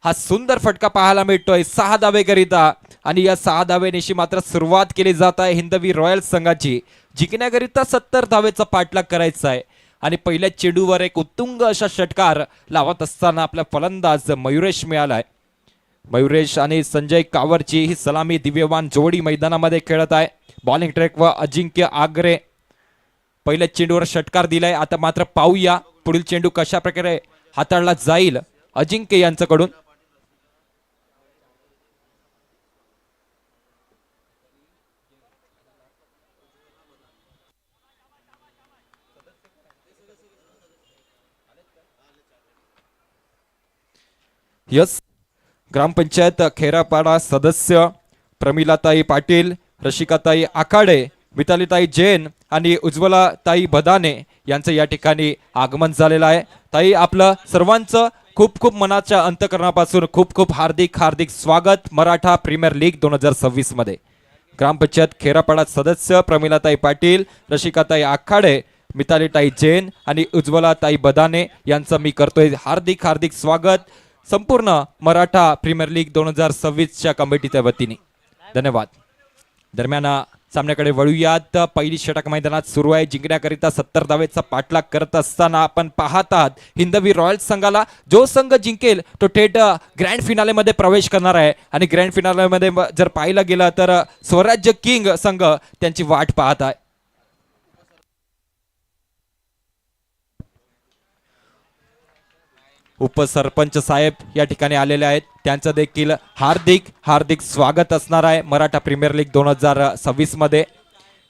हा सुंदर फटका पाहायला मिळतोय 6 धावेकरिता आणि या 6 धावेनिशी मात्र सुरुवात केली जात आहे हिंदवी रॉयल्स संघाची. जिंकण्याकरिता 70 धावेचा पाठलाग करायचा आहे आणि पहिल्या चेंडूवर एक उत्तुंग अशा षटकार लावत असताना आपला फलंदाज मयुरेश मिळालाय. मयुरेश आणि संजय कावरची ही सलामी दिव्यवान जोडी मैदानामध्ये खेळत आहे. बॉलिंग ट्रॅक व अजिंक्य आगरे पहिल्या चेंडूवर षटकार दिलाय. आता मात्र पाहूया पुढील चेंडू कशा प्रकारे हाताळला जाईल अजिंक्य यांच्याकडून. यस, ग्रामपंचायत खेरापाडा सदस्य प्रमिलाताई पाटील, रशिकाताई आखाडे, मितालीताई जैन आणि उज्ज्वलाताई बदाने यांचं या ठिकाणी आगमन झालेलं आहे. ताई, आपलं सर्वांचं खूप खूप मनाच्या अंतकरणापासून खूप खूप हार्दिक हार्दिक स्वागत मराठा प्रीमियर लीग 2026 मध्ये. ग्रामपंचायत खेरापाडा सदस्य प्रमिलाताई पाटील, रशिकाताई आखाडे, मितालीताई जैन आणि उज्ज्वलाताई बदाने यांचं मी करतोय हार्दिक हार्दिक स्वागत संपूर्ण मराठा प्रीमियर लीग 2026च्या कमिटीच्या वतीने. धन्यवाद. दरम्यान सामन्याकडे वळूयात. पहिली षटक मैदानात सुरू आहे. जिंकण्याकरिता 70 धावेचा पाठलाग करत असताना आपण पाहत आहात हिंदवी रॉयल्स संघाला. जो संघ जिंकेल तो थेट ग्रँड फिनालेमध्ये प्रवेश करणार आहे आणि ग्रँड फिनालेमध्ये जर पाहिलं गेलं तर स्वराज्य किंग संघ त्यांची वाट पाहत आहे. उपसरपंच साहेब या ठिकाणी आलेले आहेत. त्यांचं देखील हार्दिक हार्दिक स्वागत असणार आहे मराठा प्रीमियर लीग 2026 मध्ये.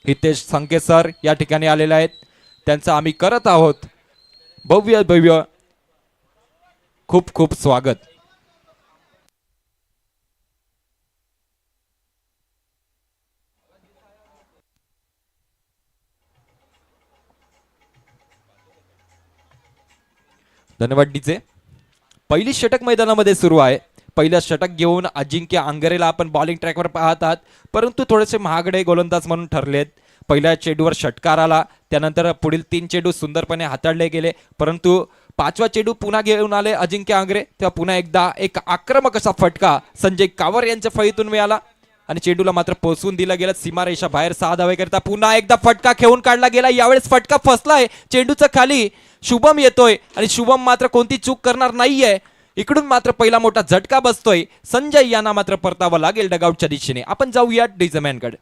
हितेश संके सर या ठिकाणी आलेले आहेत. त्यांचं आम्ही करत आहोत भव्य भव्य खूप खूप स्वागत. धन्यवाद डीजे. पहिली षटक मैदानामध्ये सुरू आहे. पहिलं षटक घेऊन अजिंक्य आंगरेला आपण बॉलिंग ट्रॅकवर पाहत आहात, परंतु थोडेसे महागडे गोलंदाज म्हणून ठरलेत. पहिल्या चेंडूवर षटकार आला, त्यानंतर पुढील 3 चेंडू सुंदरपणे हाताळले गेले, परंतु 5वा चेंडू पुन्हा घेऊन आले अजिंक्य आंगरे. तेव्हा पुन्हा एकदा एक आक्रमक असा फटका संजय कावर यांच्या फळीतून मिळाला आणि चेंडूला मात्र पोहोचवून दिलं गेलं सीमारेषा बाहेर. 6 धावे करता पुन्हा एकदा फटका खेळून काढला गेला. यावेळेस फटका फसलाय चेंडूचा खाली. शुभम येतोय आणि शुभम मात्र कोणती चूक करणार नाहीये. इकडून मात्र पहिला मोठा झटका बसतोय. संजय यांना मात्र परतावं लागेल डगआउटच्या दिशेने. आपण जाऊया डिझमॅनकडे.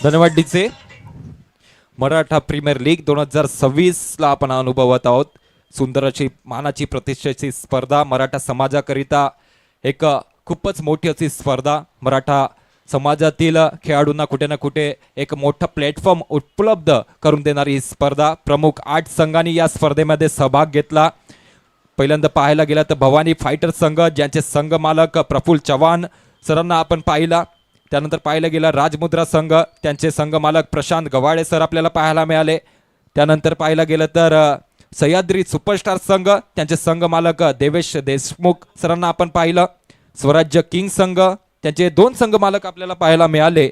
धन्यवाद डीचे. मराठा प्रीमियर लीग 2026 ला आपण अनुभवत आहोत. सुंदर अशी मानाची प्रतिष्ठेची स्पर्धा मराठा समाजाकरिता एक खूपच मोठी अशी स्पर्धा. मराठा समाजातील खेळाडूंना कुठे ना कुठे एक मोठा प्लॅटफॉर्म उपलब्ध करून देणारी ही स्पर्धा. प्रमुख 8 संघांनी या स्पर्धेमध्ये सहभाग घेतला. पहिल्यांदा पाहायला गेलं तर भवानी फायटर संघ, ज्यांचे संघ मालक प्रफुल्ल चव्हाण सरांना आपण पाहिला. त्यानंतर पाहिलं गेलं राजमुद्रा संघ, त्यांचे संघ मालक प्रशांत गवाडे सर आपल्याला पाहायला मिळाले. त्यानंतर पाहिलं गेलं तर सह्याद्री सुपरस्टार संघ, त्यांचे संघ मालक देवेश देशमुख सरांना आपण पाहिलं. स्वराज्य किंग संघ, त्यांचे 2 संघ मालक आपल्याला पाहायला मिळाले,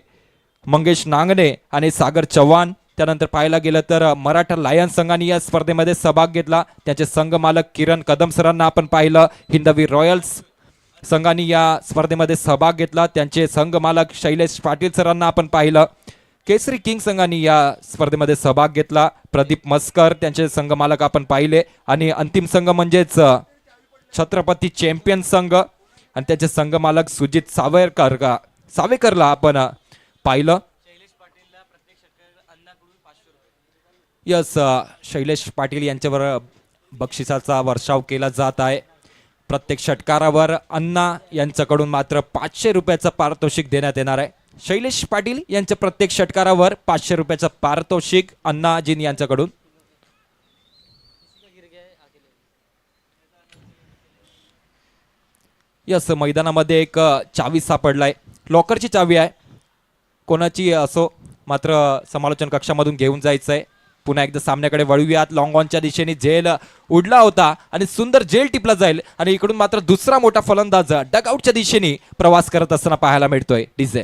मंगेश नांगणे आणि सागर चव्हाण. त्यानंतर पाहायला गेलं तर मराठा लायन्स संघाने या स्पर्धेमध्ये सहभाग घेतला. त्यांचे संघ मालक किरण कदम सरांना आपण पाहिलं. हिंदवी रॉयल्स संघाने या स्पर्धेमध्ये सहभाग घेतला. त्यांचे संघ मालक शैलेश पाटील सरांना आपण पाहिलं. केसरी किंग संघाने या स्पर्धेमध्ये सहभाग घेतला. प्रदीप मस्कर, त्यांचे संघ मालक आपण पाहिले. आणि अंतिम संघ म्हणजेच छत्रपती चॅम्पियन संघ आणि त्याचे संघ मालक सुजित सावेकरला आपण पाहिलं. यस, शैलेश पाटील यांच्यावर बक्षिसाचा वर्षाव केला जात आहे. प्रत्येक षटकारावर अण्णा यांच्याकडून मात्र 500 रुपयाचं पारितोषिक देण्यात येणार आहे. शैलेश पाटील यांच्या प्रत्येक षटकारावर 500 रुपयाचं पारितोषिक अण्णाजी यांच्याकडून. यस, मैदानामध्ये एक चावी सापडलाय. लॉकरची चावी आहे, कोणाची असो, मात्र समालोचन कक्षामधून घेऊन जायचंय. पुन्हा एकदा सामन्याकडे वळूयात. लॉंग ऑनच्या दिशेने झेल उडला होता आणि सुंदर झेल टिपला जाईल आणि इकडून मात्र दुसरा मोठा फलंदाज डगआउटच्या दिशेने प्रवास करत असताना पाहायला मिळतोय. डीजे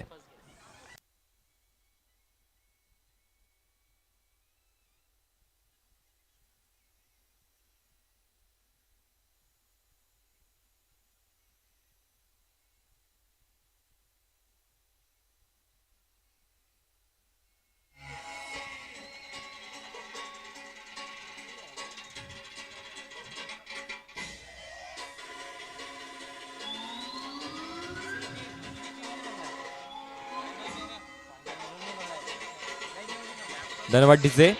धन्यवाद डीजे.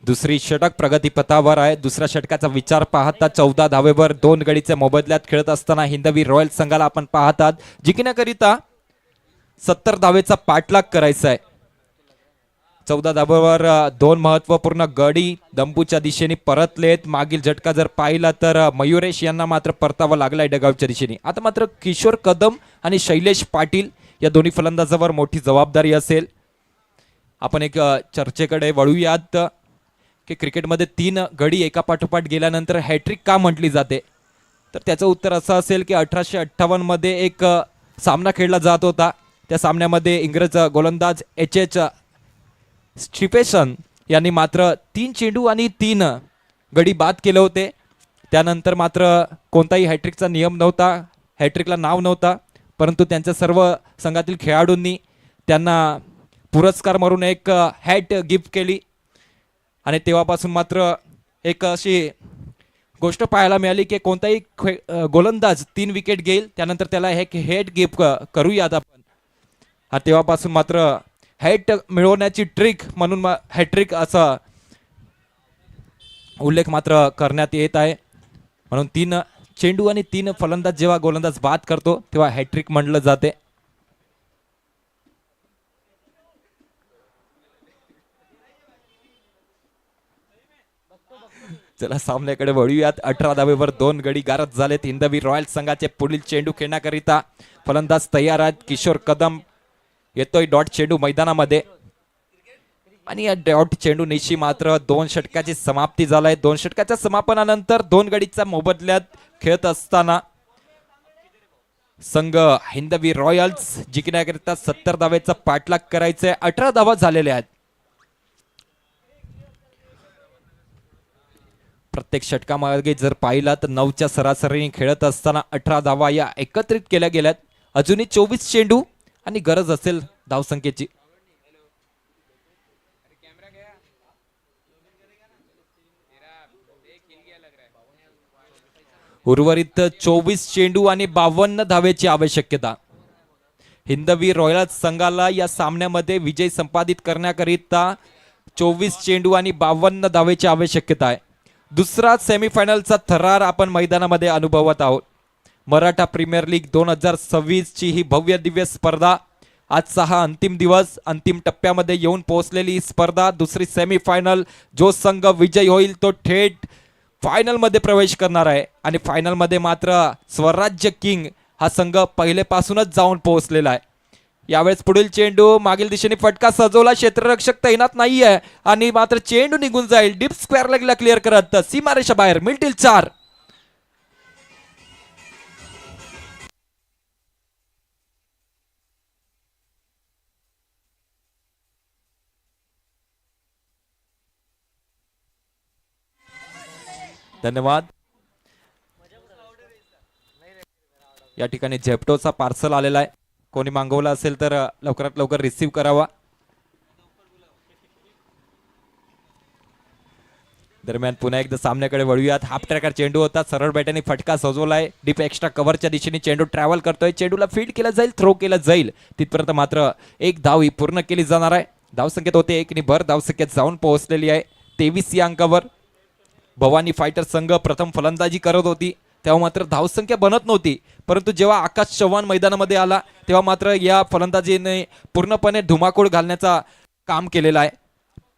दुसरी षटक प्रगतीपथावर आहे. दुसऱ्या षटकाचा विचार पाहता 14 धावेवर 2 गडीच्या मोबदल्यात खेळत असताना हिंदवी रॉयल संघाला आपण पाहतात जिंकण्याकरिता 70 धावेचा पाठलाग करायचा आहे. 14 धावेवर 2 महत्वपूर्ण गडी दंबूच्या दिशेने परतलेत. मागील झटका जर पाहिला तर मयुरेश यांना मात्र परतावा लागलाय डगावच्या दिशेने. आता मात्र किशोर कदम आणि शैलेश पाटील या दोन्ही फलंदाजावर मोठी जबाबदारी असेल. आपण एक चर्चेकडे वळूयात की क्रिकेटमध्ये 3 गडी एका पाठोपाठ गेल्यानंतर हॅट्रिक का म्हटली जाते. तर त्याचं उत्तर असं असेल की 1858 मध्ये एक सामना खेळला जात होता. त्या सामन्यामध्ये इंग्रज गोलंदाज एच स्टीफेसन यांनी मात्र 3 चेंडू आणि 3 गडी बाद केले होते. त्यानंतर मात्र कोणताही हॅट्रिकचा नियम नव्हता, हॅट्रिकला नाव नव्हता, परंतु त्यांच्या सर्व संघातील खेळाडूंनी त्यांना पुरस्कार म्हणून एक हॅट गिफ्ट केली आणि तेव्हापासून मात्र एक अशी गोष्ट पाहायला मिळाली की कोणताही गोलंदाज 3 विकेट घेईल त्यानंतर त्याला एक हॅट गिफ्ट करूयात आपण. तेव्हापासून मात्र हॅट मिळवण्याची ट्रिक म्हणून हॅट्रिक असा उल्लेख मात्र करण्यात येत आहे. म्हणून 3 चेंडू आणि 3 फलंदाज जेव्हा गोलंदाज बाद करतो तेव्हा हॅट्रिक म्हटलं जाते. चला सामन्याकडे वळूयात. 18 धावेवर 2 गडी गारद झालेत. हिंदवी रॉयल संघाचे पुढील चेंडू खेळण्याकरिता फलंदाज तयार आहेत. किशोर कदम येतोय डॉट चेंडू मैदानामध्ये आणि या डॉट चेंडू निशी मात्र 2 षटकाची समाप्ती झालाय. 2 षटकाच्या समापनानंतर 2 गडीच्या मोबदल्यात खेळत असताना संघ हिंदवी रॉयल्स जिंकण्याकरिता 70 धावेचा पाठलाग करायचे. 18 धावा झालेल्या आहेत. प्रत्येक षटकामागे जर पाहिला तर 9च्या सरासरीने खेळत असताना 18 धावा या एकत्रित केल्या गेल्यात. अजूनही 24 चेंडू आणि गरज असेल धावसंख्येची. उर्वरित 24 चेंडू आणि 52 धावेची आवश्यकता. हिंदवी रॉयल्स संघाला या सामन्यामध्ये विजय संपादित करण्याकरिता 24 चेंडू आणि 52 धावेची आवश्यकता आहे. दुसरा सेमीफायनलचा थरार आपण मैदानामध्ये अनुभवत आहोत. मराठा प्रीमियर लीग 2026 ची ही भव्य दिव्य स्पर्धा. आजचा हा अंतिम दिवस, अंतिम टप्प्यामध्ये येऊन पोहोचलेली ही स्पर्धा. दुसरी सेमीफायनल. जो संघ विजयी होईल तो थेट फायनल मध्ये प्रवेश करणार आहे आणि फायनल मध्ये मात्र स्वराज्य किंग हा संघ पहिलेपासूनच जाऊन पोहोचलेला आहे. यावेळेस पुढील चेंडू मागील दिशेने फटका सजवला. क्षेत्ररक्षक तैनात नाहीये आणि मात्र चेंडू निघून जाईल. डीप स्क्वेअर लेगला क्लिअर करत सीमारेषा बाहेर. मिळतील 4. धन्यवाद. या ठिकाणी झेप्टोचा पार्सल आलेला आहे. कोणी मागवला असेल तर लवकरात लवकर रिसीव्ह करावा. दरम्यान पुन्हा एकदा सामन्याकडे वळूयात. हाफ ट्रॅकर चेंडू होता. सरळ बॅटने फटका सजवलाय. डीप एक्स्ट्रा कव्हरच्या दिशेने चेंडू ट्रॅव्हल करतोय. चेंडूला फील्ड केला जाईल, थ्रो केला जाईल. तिथपर्यंत मात्र एक धाव ही पूर्ण केली जाणार आहे. धावसंख्येत होते 1 नि भर धावसंख्येत जाऊन पोहोचलेली आहे 23 या अंकावर. भवानी फायटर संघ प्रथम फलंदाजी करत होती तेव्हा मात्र धावसंख्या बनत नव्हती, परंतु जेव्हा आकाश चव्हाण मैदानामध्ये आला तेव्हा मात्र या फलंदाजीने पूर्णपणे धुमाकूळ घालण्याचा काम केलेला आहे.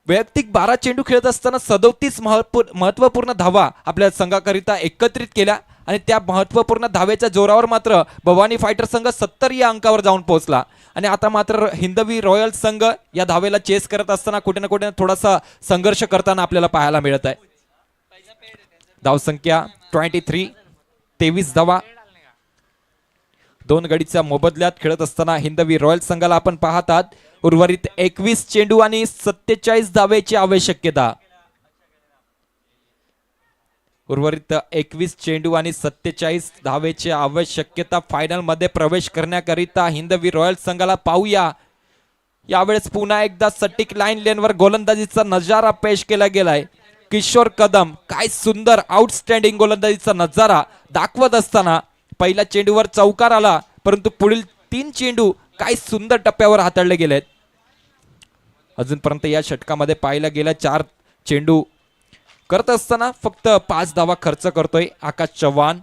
वैयक्तिक 12 चेंडू खेळत असताना 37 महत्वपूर्ण धावा आपल्या संघाकरिता एकत्रित केल्या आणि त्या महत्वपूर्ण धावेच्या जोरावर मात्र भवानी फायटर संघ 70 या अंकावर जाऊन पोहोचला. आणि आता मात्र हिंदवी रॉयल संघ या धावेला चेस करत असताना कुठे ना कुठे थोडासा संघर्ष करताना आपल्याला पाहायला मिळत आहे. धावसंख्या 23 धावा. 2 गडीच्या मोबदल्यात खेळत असताना हिंदवी रॉयल संघाला आपण पाहतात उर्वरित 21 चेंडू आणि 47 धावेची आवश्यकता. उर्वरित 21 चेंडू आणि 47 धावेची आवश्यकता. फायनल मध्ये प्रवेश करण्याकरिता हिंदवी रॉयल संघाला पाहूया. यावेळेस पुन्हा एकदा सटीक लाईन लेनवर गोलंदाजीचा नजारा पेश केला गेलाय. किशोर कदम काय सुंदर आउटस्टँडिंग गोलंदाजीचा नजारा दाखवत असताना पहिल्या चेंडूवर चौकार आला, परंतु पुढील 3 चेंडू काय सुंदर टप्प्यावर हाताळले गेलेत. अजूनपर्यंत या षटकामध्ये पाहायला गेल्या 4 चेंडू करत असताना फक्त 5 धावा खर्च करतोय आकाश चव्हाण.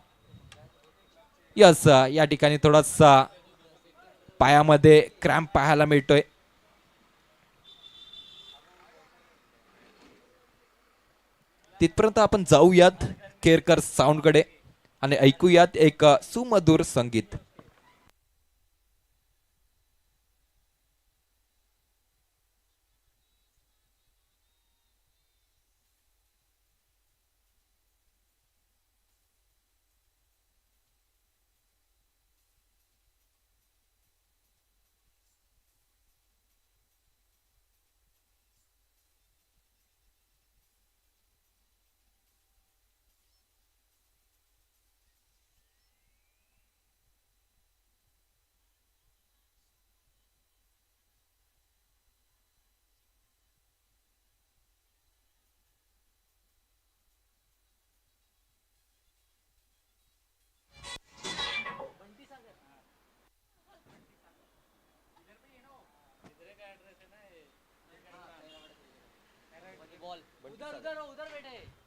यस, या ठिकाणी थोडासा पायामध्ये क्रॅम्प पाहायला मिळतोय. तिथपर्यंत आपण जाऊयात केरकर साऊंड कडे आणि ऐकूयात एक सुमधुर संगीत.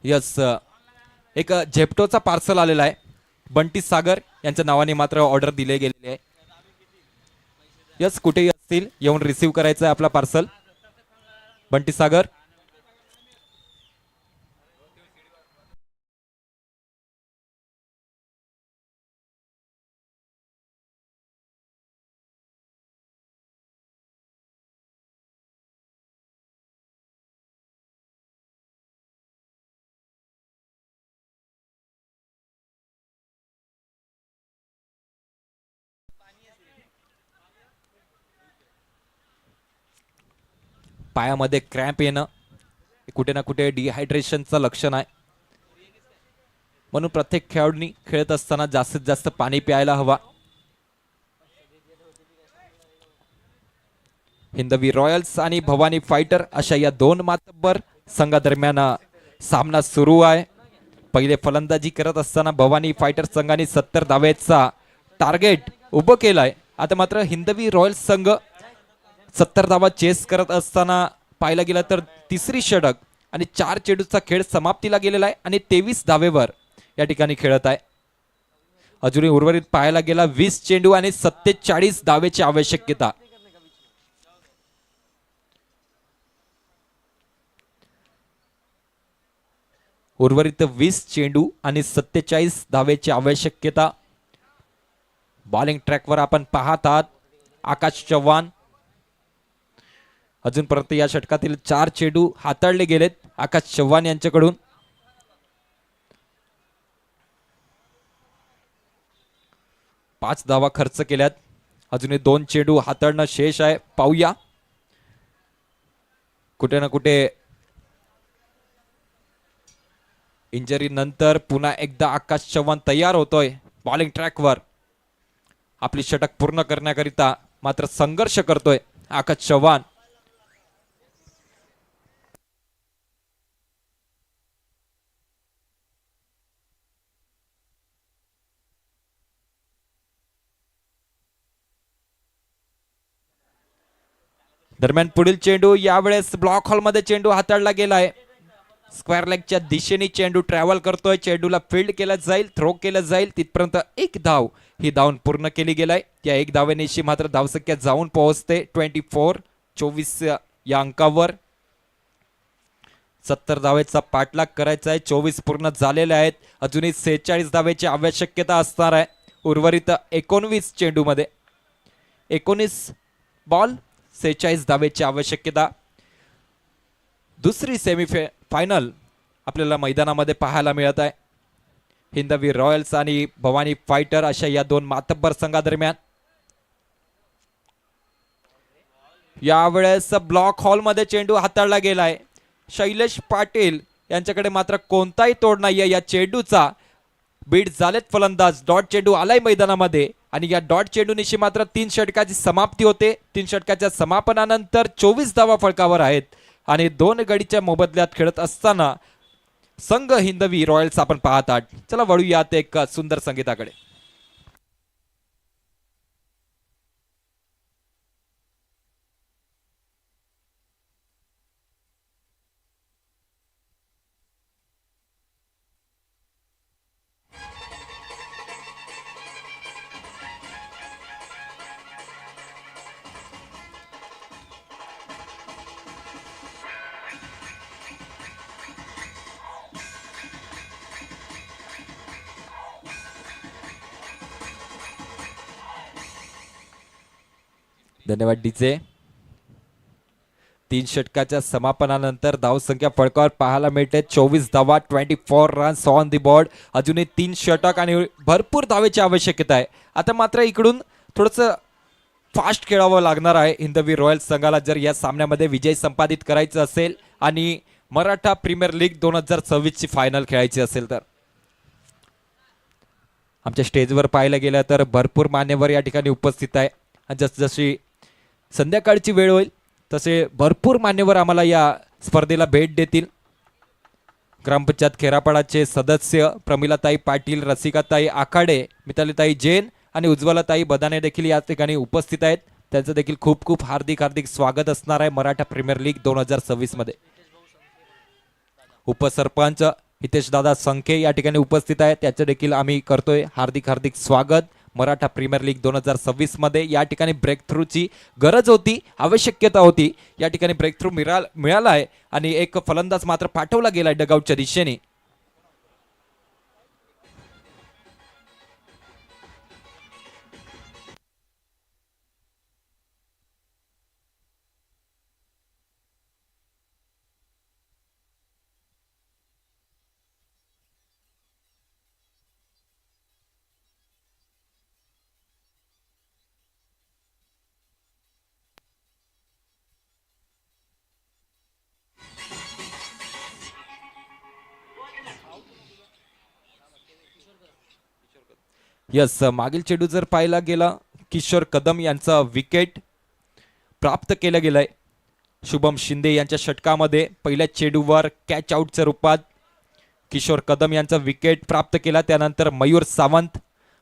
यस, एक झेप्टोचा पार्सल आलेला आहे. बंटी सागर यांच्या नावाने मात्र ऑर्डर दिले गेलेले आहे. यस, कुठेही असतील येऊन रिसीव्ह करायचं आहे आपला पार्सल. बंटी सागर. पायामध्ये क्रॅम्प येणं कुठे ना कुठे डिहायड्रेशनचं लक्षण आहे. म्हणून प्रत्येक खेळाडूंनी खेळत असताना जास्तीत जास्त पाणी प्यायला हवा. हिंदवी रॉयल्स आणि भवानी फायटर अशा या दोन मातब्बर संघादरम्यान सामना सुरू आहे. पहिले फलंदाजी करत असताना भवानी फायटर संघाने 70 धावेचा टार्गेट उभं केलाय. आता मात्र हिंदवी रॉयल्स संघ 70 धावा चेस करत असताना पाहायला गेला तर तिसरी षटक आणि 4 चेंडूचा खेळ समाप्तीला गेलेला आहे आणि 23 धावेवर या ठिकाणी खेळत आहे. अजूनही उर्वरित पाहायला गेला 20 चेंडू आणि 47 धावेची आवश्यकता. उर्वरित 20 चेंडू आणि 47 धावेची आवश्यकता. बॉलिंग ट्रॅकवर आपण पाहत आहात आकाश चव्हाण. अजूनपर्यंत या षटकातील 4 चेंडू हाताळले गेलेत आकाश चव्हाण यांच्याकडून. पाच धावा खर्च केल्यात. अजूनही 2 चेंडू हाताळणं शेष आहे. पाहूया कुठे ना कुठे इंजरी नंतर पुन्हा एकदा आकाश चव्हाण तयार होतोय बॉलिंग ट्रॅकवर. आपली षटक पूर्ण करण्याकरिता मात्र संघर्ष करतोय आकाश चव्हाण. दरम्यान पुढील चेंडू यावेळेस ब्लॉक हॉल मध्ये चेंडू हाताळला गेलाय. स्क्वेअर लेगच्या दिशेने चेंडू ट्रॅव्हल करतोय. चेंडूला फील्ड केला जाईल, थ्रो केलं जाईल. तिथपर्यंत एक धाव ही धावून पूर्ण केली गेलाय. या एक धावेनिशी मात्र धावसंख्या जाऊन पोहोचते 24 या अंकावर. 70 धावेचा पाठलाग करायचा आहे. 24 पूर्ण झालेले आहेत. अजूनही 46 धावेची आवश्यकता असणार आहे उर्वरित 19 चेंडू मध्ये. 19 बॉल 46 धावेची आवश्यकता. दुसरी फायनल आपल्याला मैदानामध्ये पाहायला मिळत आहे. हिंदवी रॉयल्स आणि भवानी फायटर अशा या दोन मातब्बर संघादरम्यान. यावेळेस ब्लॉक हॉल मध्ये चेंडू हाताळला गेलाय. शैलेश पाटील यांच्याकडे मात्र कोणताही तोड नाहीये या चेंडूचा. बीट झालेत फलंदाज. डॉट चेंडू आलाय मैदानामध्ये आणि या डॉट चेंडूनिशी मात्र 3 षटकाची समाप्ती होते. 3 षटकाच्या समापनानंतर 24 धावा फलकावर आहेत आणि 2 गडीच्या मोबदल्यात खेळत असताना संघ हिंदवी रॉयल्स आपण पाहत आहात. चला वळूयात एक सुंदर संगीताकडे. धन्यवाद डीजे. 3 षटकाच्या समापनानंतर धावसंख्या फळकावर पाहायला मिळते 24 धावा, 24 रन्स ऑन दी बोर्ड. अजूनही 3 षटक आणि भरपूर धावेची आवश्यकता आहे. आता मात्र इकडून थोडंसं फास्ट खेळावं लागणार आहे हिंदवी रॉयल्स संघाला जर या सामन्यामध्ये विजय संपादित करायचं असेल आणि मराठा प्रीमियर लीग 2026 ची फायनल खेळायची असेल तर. आमच्या स्टेजवर पाहायला गेलं तर भरपूर मान्यवर या ठिकाणी उपस्थित आहे. जसजशी संध्याकाळची वेळ होईल तसे भरपूर मान्यवर आम्हाला या स्पर्धेला भेट देतील. ग्रामपंचायत खेरापाडाचे सदस्य प्रमिलाताई पाटील, रसिकाताई आखाडे, मितालीताई जैन आणि उज्ज्वलाताई बदाने देखील या ठिकाणी उपस्थित आहेत. त्यांचं देखील खूप खूप हार्दिक हार्दिक स्वागत असणार आहे मराठा प्रीमियर लीग 2026 मध्ये. उपसरपंच हितेश दादा संखे या ठिकाणी उपस्थित आहेत. त्याचं देखील आम्ही करतोय हार्दिक हार्दिक स्वागत मराठा प्रीमियर लीग 2026 मध्ये. या ठिकाणी ब्रेक थ्रूची गरज होती, आवश्यकता होती. या ठिकाणी ब्रेक थ्रू मिळाला आहे आणि एक फलंदाज मात्र पाठवला गेलाय डगआउटच्या दिशेने. यस, मागील चेंडू जर पाहायला गेला किशोर कदम यांचा विकेट प्राप्त केला गेलाय. शुभम शिंदे यांच्या षटकामध्ये पहिल्या चेंडूवर कॅच आउटच्या रूपात किशोर कदम यांचा विकेट प्राप्त केला. त्यानंतर मयूर सावंत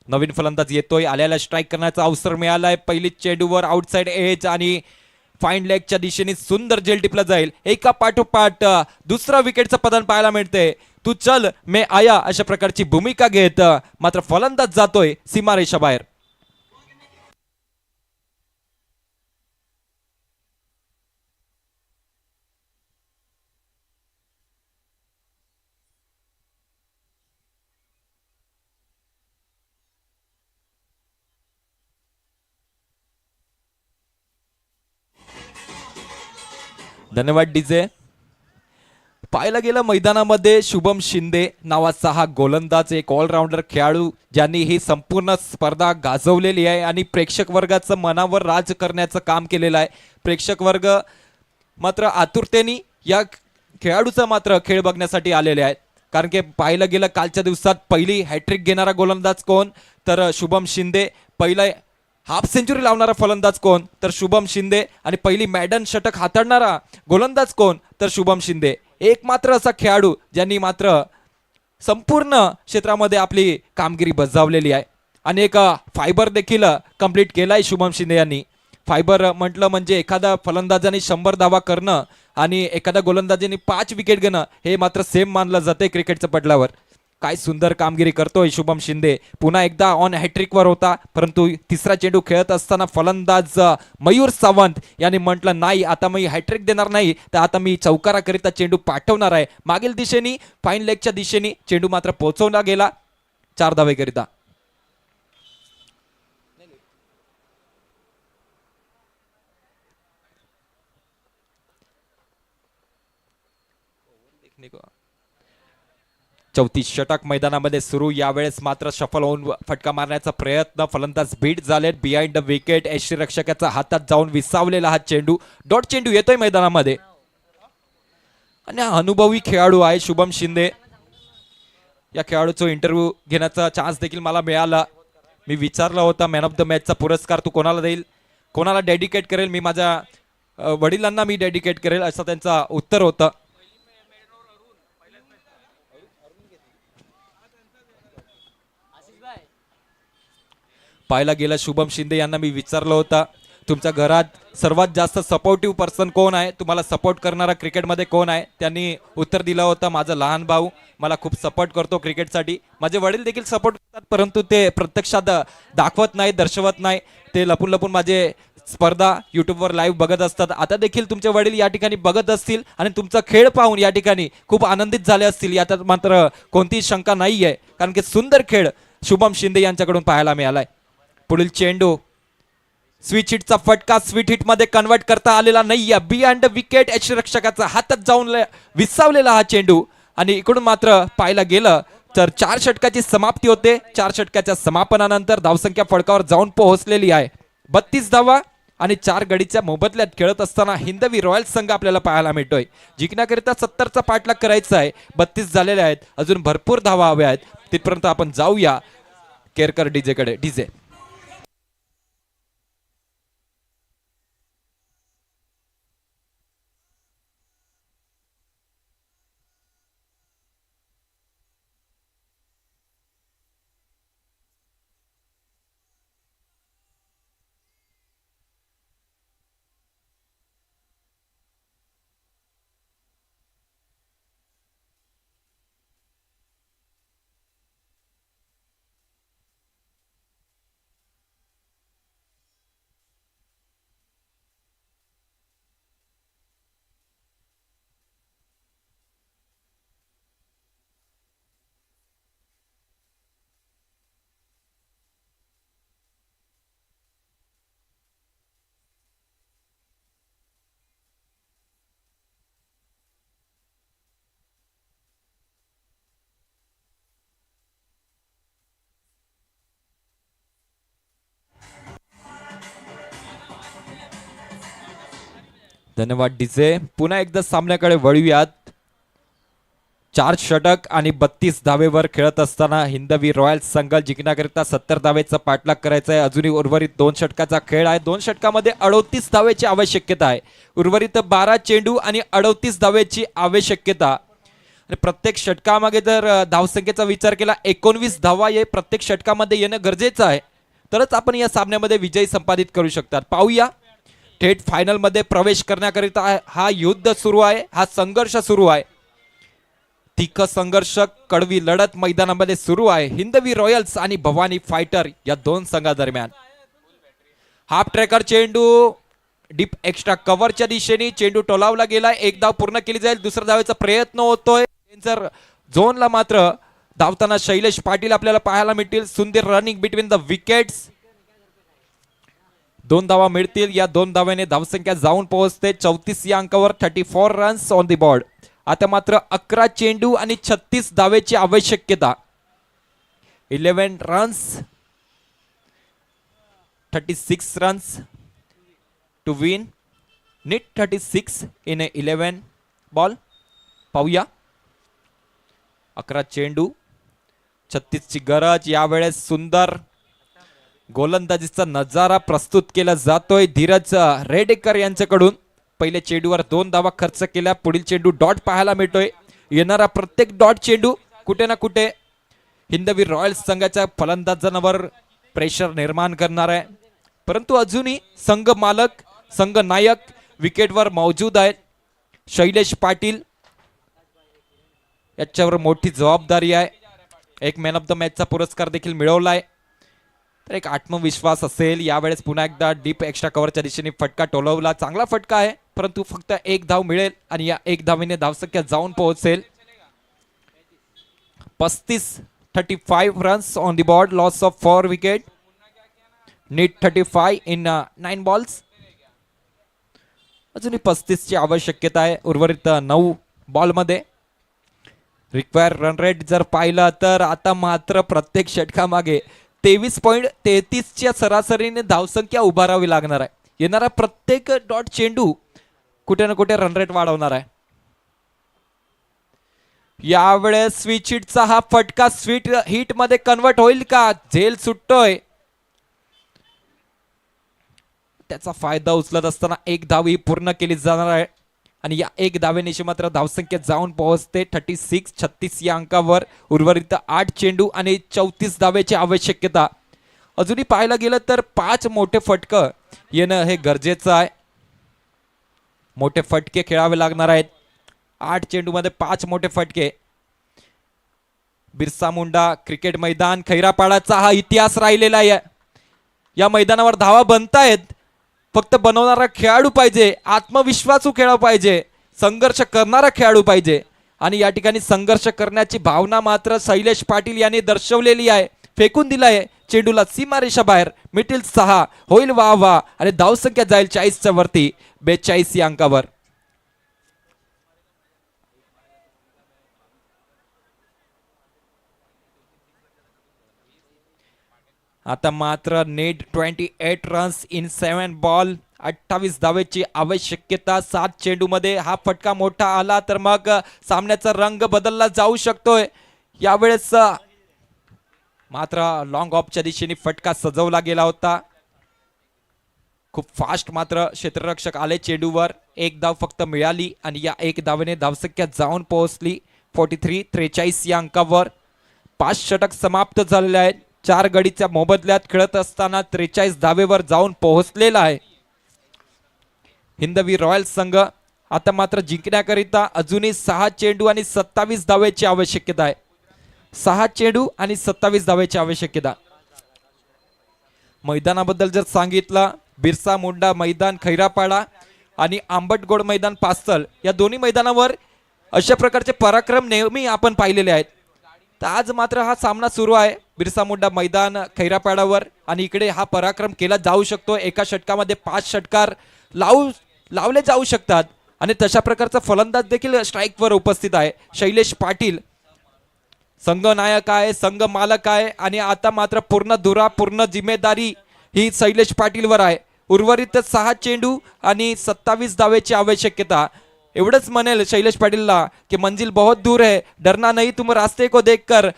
नवीन फलंदाज येतोय, आल्याला स्ट्राईक करण्याचा अवसर मिळालाय. पहिली चेंडूवर आउटसाइड एज आणि फाईन लेगच्या दिशेने सुंदर जेल टिपला जाईल. एका पाठोपाठ दुसरा विकेटचं पतन पाहायला मिळते. तू चल मैं आया अशा प्रकारची भूमिका घेत मात्र फलंदाज जातोय सीमारेषा बाहेर. धन्यवाद डीजे. पाहायला गेलं मैदानामध्ये शुभम शिंदे नावाचा हा गोलंदाज एक ऑलराऊंडर खेळाडू ज्यांनी ही संपूर्ण स्पर्धा गाजवलेली आहे आणि प्रेक्षक वर्गाचं मनावर राज करण्याचं काम केलेलं आहे. प्रेक्षक वर्ग मात्र आतुरतेने या खेळाडूचा मात्र खेळ बघण्यासाठी आलेले आहेत. कारण की पाहायला गेलं कालच्या दिवसात पहिली हॅट्रिक घेणारा गोलंदाज कोण तर शुभम शिंदे, पहिला हाफ सेंचुरी लावणारा फलंदाज कोण तर शुभम शिंदे आणि पहिली मॅडन षटक हाताळणारा गोलंदाज कोण तर शुभम शिंदे. एक मात्र असा खेळाडू ज्यांनी मात्र संपूर्ण क्षेत्रामध्ये आपली कामगिरी बजावलेली आहे. आणि एक फायबर देखील कंप्लीट केलाय शुभम शिंदे यांनी. फायबर म्हटलं म्हणजे एखादा फलंदाजाने 100 धावा करणं आणि एखाद्या गोलंदाजाने 5 विकेट घेणं हे मात्र सेम मानलं जाते क्रिकेटच्या पटलावर. काय सुंदर कामगिरी करतोय शुभम शिंदे. पुन्हा एकदा ऑन हॅट्रिक वर होता, परंतु तिसरा चेंडू खेळत असताना फलंदाज मयूर सावंत यांनी म्हटलं नाही आता मी हॅट्रिक देणार नाही तर आता मी चौकाराकरिता चेंडू पाठवणार आहे. मागील दिशेने फाईन लेगच्या दिशेने चेंडू मात्र पोहोचवला गेला 4 धावेकरिता. चौथी षटक मैदानामध्ये सुरू. यावेळेस मात्र सफल होऊन फटका मारण्याचा प्रयत्न, फलंदाज बीट झालेत बिहाइंड द विकेट. यष्टीरक्षकाचा हातात जाऊन विसावलेला हा चेंडू, डॉट चेंडू येतोय मैदानामध्ये आणि हा अनुभवी खेळाडू आहे शुभम शिंदे. या खेळाडूचा इंटरव्ह्यू घेण्याचा चान्स देखील मला मिळाला. मी विचारला होता मॅन ऑफ द मॅचचा पुरस्कार तू कोणाला देईल, कोणाला डेडिकेट करेल. मी माझ्या वडिलांना मी डेडिकेट करेल असं त्यांचं उत्तर होतं. पाहायला गेला शुभम शिंदे यांना मी विचारलं होतं तुमच्या घरात सर्वात जास्त सपोर्टिव्ह पर्सन कोण आहे, तुम्हाला सपोर्ट करणारा क्रिकेटमध्ये कोण आहे. त्यांनी उत्तर दिलं होतं माझा लहान भाऊ मला खूप सपोर्ट करतो क्रिकेटसाठी. माझे वडील देखील सपोर्ट करतात परंतु ते प्रत्यक्षात दाखवत नाही, दर्शवत नाही. ते लपून लपून माझे स्पर्धा युट्यूबवर लाईव्ह बघत असतात. आता देखील तुमचे वडील या ठिकाणी बघत असतील आणि तुमचा खेळ पाहून या ठिकाणी खूप आनंदित झाले असतील यात मात्र कोणतीही शंका नाही आहे. कारण की सुंदर खेळ शुभम शिंदे यांच्याकडून पाहायला मिळालाय. पुढील चेंडू स्वीट हिटचा फटका स्वीट हिट मध्ये कन्वर्ट करता आलेला नाहीये. बियॉन्ड विकेट यष्टिरक्षकाचा हातात जाऊन विसावलेला हा चेंडू आणि इकडून मात्र पाहायला गेलं तर 4 षटकाची समाप्ती होते. 4 षटकाच्या समापनानंतर धावसंख्या फडकावर जाऊन पोहोचलेली आहे 32 धावा आणि 4 गडीच्या मोबदल्यात खेळत असताना हिंदवी रॉयल्स संघ आपल्याला पाहायला मिळतोय. जिंकण्याकरिता 70चा पाठलाग करायचा आहे. 32 झालेले आहेत. अजून भरपूर धावा हव्या आहेत. तिथपर्यंत आपण जाऊया केरकर डीजे कडे. डीजे धन्यवाद डीजे. पुन्हा एकदा सामन्याकडे वळूयात. 4 षटक आणि 32 धावेवर खेळत असताना हिंदवी रॉयल्स संघ जिंकण्याकरिता 70 धावेचा पाठलाग करायचा आहे. अजूनही उर्वरित 2 षटकाचा खेळ आहे. 2 षटकामध्ये 38 धावेची आवश्यकता आहे. उर्वरित 12 चेंडू आणि 38 धावेची आवश्यकता. आणि प्रत्येक षटकामागे जर धावसंख्येचा विचार केला 19 धावा हे प्रत्येक षटकामध्ये येणं गरजेचं आहे. तरच आपण या सामन्यामध्ये विजय संपादित करू शकतात. पाहूया थेट फायनल मध्ये प्रवेश करण्याकरिता हा युद्ध सुरू आहे. हा संघर्ष सुरू आहे. तिखट संघर्ष कडवी लढत मैदानामध्ये सुरू आहे. हिंदवी रॉयल्स आणि भवानी फायटर या 2 संघादरम्यान. हाफ ट्रॅकर चेंडू डीप एक्स्ट्रा कव्हरच्या दिशेने चेंडू टोलावला गेलाय. 1 धाव पूर्ण केली जाईल. दुसऱ्या धावेचा प्रयत्न होतोय. डेंजर झोनला मात्र धावताना शैलेश पाटील आपल्याला पाहायला मिळतील. सुंदर रनिंग बिटवीन द विकेट्स. 2 धावा मिळतील. या 2 धाव्याने धावसंख्या जाऊन पोहोचते 34 या अंकावर. 34 रन्स ऑन द बोर्ड. आता मात्र 11 चेंडू आणि 36 धावेची आवश्यकता. 11 runs 36 runs to win. Need 36 in 11 ball. पाहूया 11 चेंडू 36 ची गरज. यावेळेस सुंदर गोलंदाजीचा नजारा प्रस्तुत केला जातोय धीरज रेडेकर यांच्याकडून. पहिले चेंडूवर 2 धावा खर्च केल्या. पुढील चेंडू डॉट पाहायला मिळतोय. येणारा प्रत्येक डॉट चेंडू कुठे ना कुठे हिंदवी रॉयल्स संघाच्या फलंदाजांवर प्रेशर निर्माण करणार आहे. परंतु अजूनही संघ मालक संघ नायक विकेटवर मौजूद आहेत. शैलेश पाटील याच्यावर मोठी जबाबदारी आहे. एक मॅन ऑफ द मॅचचा पुरस्कार देखील मिळवलाय. तर एक आत्मविश्वास असेल. यावेळेस पुन्हा एकदा डीप एक्स्ट्रा कव्हरच्या दिशेने फटका टोलवला. चांगला फटका आहे. परंतु फक्त 1 धाव मिळेल आणि या 1 धावेने धावसंख्या जाऊन पोहोचेल 35 runs on the board. Loss of 4 wicket. Need 35 in 9 balls. अजूनही 35 ची आवश्यकता आहे उर्वरित 9 बॉल मध्ये. रिक्वायर रन रेट जर पाहिलं तर आता मात्र प्रत्येक षटकामागे 23.33 च्या सरासरीने धावसंख्या उभारावी लागणार आहे. येणारा प्रत्येक डॉट चेंडू कुठे ना कुठे रन रेट वाढवणार आहे. यावेळेस स्वीट हिटचा हा फटका स्वीट हिट मध्ये कन्वर्ट होईल का? झेल सुटतोय. त्याचा फायदा उचलत असताना 1 धाव ही पूर्ण केली जाणार आहे आणि या 1 धावेनिशी मात्र धावसंख्या जाऊन पोहोचते 36 या अंकावर. उर्वरित 8 चेंडू आणि 34 धावेची आवश्यकता. अजूनही पाहायला गेलं तर 5 मोठे फटके येणं हे गरजेचं आहे. मोठे फटके खेळावे लागणार आहेत. 8 चेंडू मध्ये 5 मोठे फटके. बिरसा मुंडा क्रिकेट मैदान खैरापाडाचा हा इतिहास राहिलेला आहे. या मैदानावर धावा बनतायत. फक्त बनवणारा खेळाडू पाहिजे. आत्मविश्वासू खेळाडू पाहिजे. संघर्ष करणारा खेळाडू पाहिजे. आणि या ठिकाणी संघर्ष करण्याची भावना मात्र शैलेश पाटील यांनी दर्शवलेली आहे. फेकून दिलाय चेंडूला सीमारेषा बाहेर, मिळतील 6, होईल वा आणि धावसंख्या जाईल 40च्या वरती, 42 या अंकावर. आता मात्र नेट 28 रन्स इन 7 बॉल, 28 धावेची आवश्यकता. 7 चेंडू मध्ये हा फटका मोठा आला तर मग सामन्याचा रंग बदलला जाऊ शकतोय. यावेळेस मात्र लॉंग ऑफच्या दिशेने फटका सजवला गेला होता. खूप फास्ट मात्र क्षेत्ररक्षक आले चेंडूवर. एक धाव फक्त मिळाली आणि या एक धावेने धावसंख्या जाऊन पोहोचली 43-43 या अंकावर. 5 षटक समाप्त झालेले आहेत. 4 गडीच्या मोबदल्यात खेळत असताना 43 धावेवर जाऊन पोहोचलेला आहे हिंदवी रॉयल संघ. आता मात्र जिंकण्याकरिता अजूनही 6 चेंडू आणि 27 धावेची आवश्यकता आहे. 6 चेंडू आणि 27 धावेची आवश्यकता. मैदानाबद्दल जर सांगितलं, बिरसा मुंडा मैदान खैरापाडा आणि आंबटगोड मैदान पास्तल, या दोन्ही मैदानावर अशा प्रकारचे पराक्रम नेहमी आपण पाहिलेले आहेत. तर आज मात्र हा सामना सुरू आहे बिरसा मुंडा मैदान खैरापाड्यावर आणि इकडे हा पराक्रम केला जाऊ शकतो. एका षटकामध्ये 5 षटकार लावले जाऊ शकतात आणि तशा प्रकारचा फलंदाज देखील स्ट्राईकवर उपस्थित आहे. शैलेश पाटील संघ नायक आहे, संघ मालक आहे आणि आता मात्र पूर्ण धुरा पूर्ण जिम्मेदारी ही शैलेश पाटीलवर आहे. उर्वरित 6 चेंडू आणि 27 धावेची आवश्यकता. एवढंच म्हणेल शैलेश पाटीलला कि मंजिल बहुत दूर है, डरना नहीं तुम रास्ते को देखकर,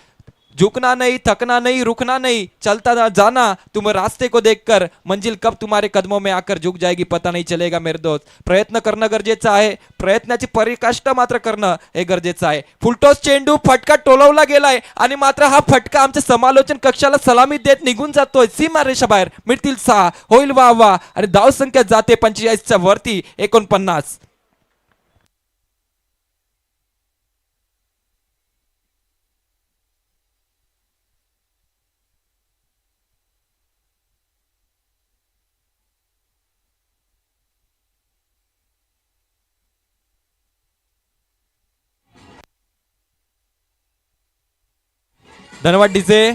झुकना नहीं, थकना नहीं, रुकना नहीं, चलता जाना तुम रास्ते को देखकर, मंजिल कब तुम्हारे कदमों में आकर झुक जाएगी पता नहीं चलेगा मेरे दोस्त. प्रयत्न करणं गरजेचं आहे, प्रयत्नाची परिकाष्ठा मात्र करणं हे गरजेचं आहे. फुलटॉस चेंडू, फटका टोलवला गेलाय आणि मात्र हा फटका आमच्या समालोचन कक्षाला सलामी देत निघून जातोय सीमारेषा बाहेर. मिळतील 6, होईल वा आणि धावसंख्या जाते 45च्या वरती 49. धन्यवाद डीजे.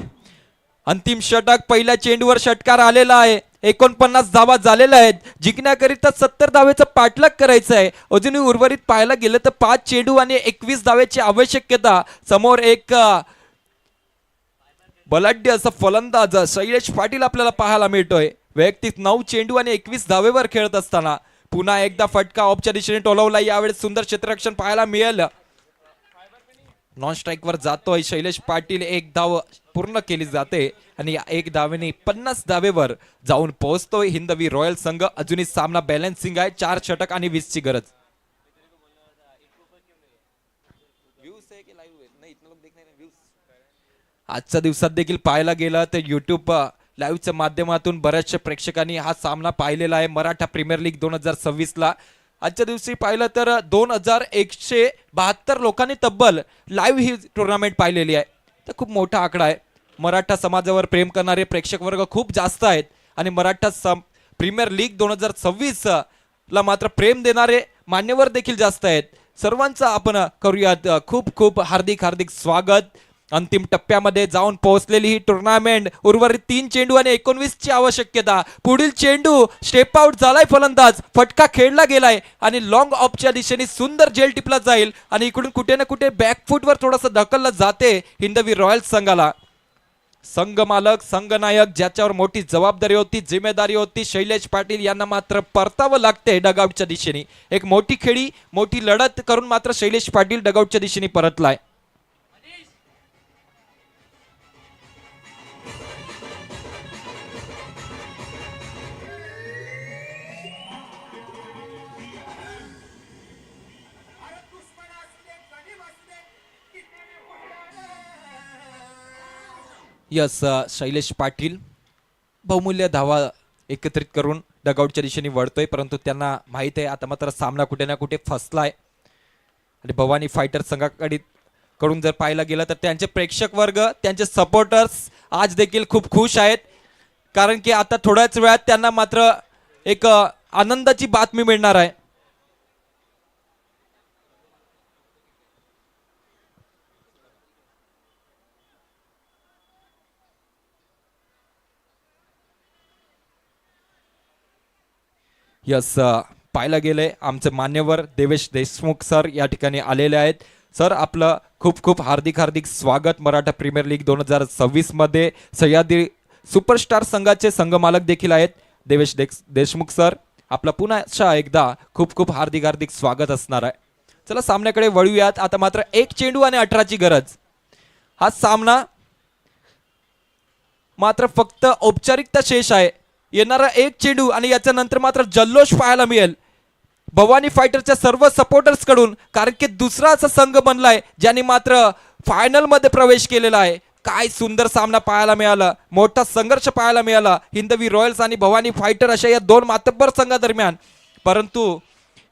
अंतिम षटक, पहिल्या चेंडूवर षटकार आलेला आहे. 49 धावा झालेल्या आहेत. जिंकण्याकरिता 70 धावेचं पाठलाग करायचं आहे. अजूनही उर्वरित पाहायला गेलं तर 5 चेंडू आणि 21 धावेची आवश्यकता. समोर एक बलाढ्य असा फलंदाज शैलेश पाटील आपल्याला पाहायला मिळतोय. वैयक्तिक 9 चेंडू आणि 21 धावेवर खेळत असताना पुन्हा एकदा फटका ऑफच्या दिशेने टोलवला. यावेळेस सुंदर क्षेत्ररक्षण पाहायला मिळेल. नॉन स्ट्राईक वर जातोय शैलेश पाटील. एक धाव पूर्ण केली जाते आणि या एक धावेने 50 धावेवर जाऊन पोहोचतोय हिंदवी रॉयल संघ. अजूनही सामना बॅलन्सिंग आहे. 4 षटक आणि 20 ची गरज. आजच्या दिवसात देखील पाहायला गेलं तर युट्यूब लाईव्हच्या माध्यमातून बऱ्याचशा प्रेक्षकांनी हा सामना पाहिलेला आहे. मराठा प्रीमियर लीग 2026 ला आजच्या दिवशी पाहिलं तर 2172 लोकांनी तब्बल लाईव्ह ही टुर्नामेंट पाहिलेली आहे. तर खूप मोठा आकडा आहे. मराठा समाजावर प्रेम करणारे प्रेक्षक वर्ग खूप जास्त आहेत आणि मराठा प्रीमियर लीग 2026 ला मात्र प्रेम देणारे मान्यवर देखील जास्त आहेत. सर्वांचं आपण करूयात खूप खूप हार्दिक हार्दिक स्वागत. अंतिम टप्प्यामध्ये जाऊन पोहोचलेली ही टुर्नामेंट. उर्वरित 3 चेंडू आणि 19 ची आवश्यकता. पुढील चेंडू स्टेप आउट झालाय फलंदाज, फटका खेळला गेलाय आणि लॉंग ऑफच्या दिशेने सुंदर जेल टिपला जाईल आणि इकडून कुठे ना कुठे बॅकफुटवर थोडंसं ढकललं जाते हिंदवी रॉयल संघाला. संघ मालक, संघ नायक ज्याच्यावर मोठी जबाबदारी होती, जिम्मेदारी होती, शैलेश पाटील यांना मात्र परतावं लागते डगआउटच्या दिशेने. एक मोठी खेळी, मोठी लढत करून मात्र शैलेश पाटील डगआउटच्या दिशेने परतलाय. यस, शैलेश पाटील बहुमूल्य धावा एकत्रित करून डगआउटच्या दिशेने वळतोय, परंतु त्यांना माहित आहे आता मात्र सामना कुठे ना कुठे फसलाय. आणि भवानी फायटर संघाकडे कडून जर पाहायला गेलं तर त्यांचे प्रेक्षक वर्ग, त्यांचे सपोर्टर्स आज देखील खूप खुश आहेत, कारण की आता थोड्याच वेळात त्यांना मात्र एक आनंदाची बातमी मिळणार आहे. यस पाहायला गेले आमचे मान्यवर देवेश देशमुख सर या ठिकाणी आलेले आहेत. सर आपलं खूप खूप हार्दिक स्वागत मराठा प्रीमियर लीग 2026 मध्ये. सह्याद्री सुपरस्टार संघाचे संघमालक देखील आहेत देवेश देशमुख सर. आपलं पुन्हा एकदा खूप खूप हार्दिक स्वागत असणार आहे. चला सामन्याकडे वळूयात. आता मात्र एक चेंडू आणि 18ची गरज. हा सामना मात्र फक्त औपचारिकता शेष आहे. येणारा एक चेंडू आणि याच्या नंतर मात्र जल्लोष पाहायला मिळेल भवानी फायटरच्या सर्व सपोर्टर्स कडून, कारण की दुसरा असा संघ बनलाय ज्यांनी मात्र फायनल मध्ये प्रवेश केलेला आहे. काय सुंदर सामना पाहायला मिळाला, मोठा संघर्ष पाहायला मिळाला हिंदवी रॉयल्स आणि भवानी फायटर अशा या दोन मातब्बर संघादरम्यान. परंतु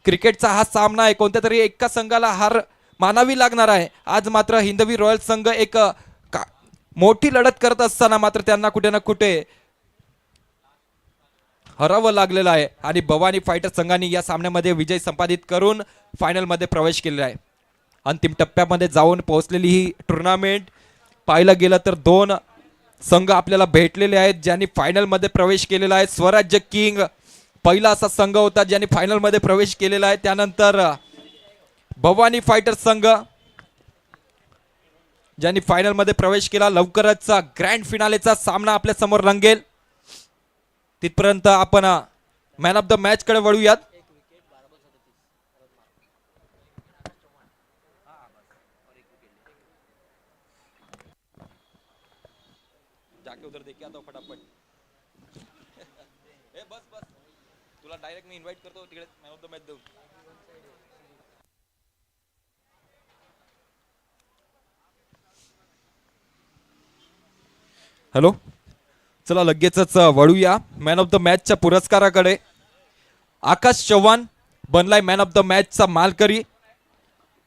क्रिकेटचा हा सामना आहे, कोणत्या तरी एका संघाला हार मानावी लागणार आहे. आज मात्र हिंदवी रॉयल्स संघ एक मोठी लढत करत असताना मात्र त्यांना कुठे ना कुठे हरावं लागलेलं आहे आणि भवानी फायटर संघाने या सामन्यामध्ये विजय संपादित करून फायनल मध्ये प्रवेश केलेला आहे. अंतिम टप्प्यामध्ये जाऊन पोहोचलेली ही टुर्नामेंट पाहायला गेलं तर दोन संघ आपल्याला भेटलेले आहेत ज्यांनी फायनल मध्ये प्रवेश केलेला आहे. स्वराज्य किंग पहिला असा संघ होता ज्यांनी फायनल मध्ये प्रवेश केलेला आहे. त्यानंतर भवानी फायटर संघ ज्यांनी फायनल मध्ये प्रवेश केला. लवकरच ग्रँड फिनालेचा सामना आपल्या समोर रंगेल. तिथपर्यंत आपण मॅन ऑफ द मॅच कडे वळूयात. जाके उधर देख के आता हूं फटाफट. ए बस तुला डायरेक्ट मी इन्व्हाइट करतो तिकडे मॅन ऑफ द मॅच देऊ. हॅलो, चला लगेचच वळूया मॅन ऑफ द मॅचच्या पुरस्काराकडे. आकाश चव्हाण बनलाय मॅन ऑफ द मॅचचा मालकरी.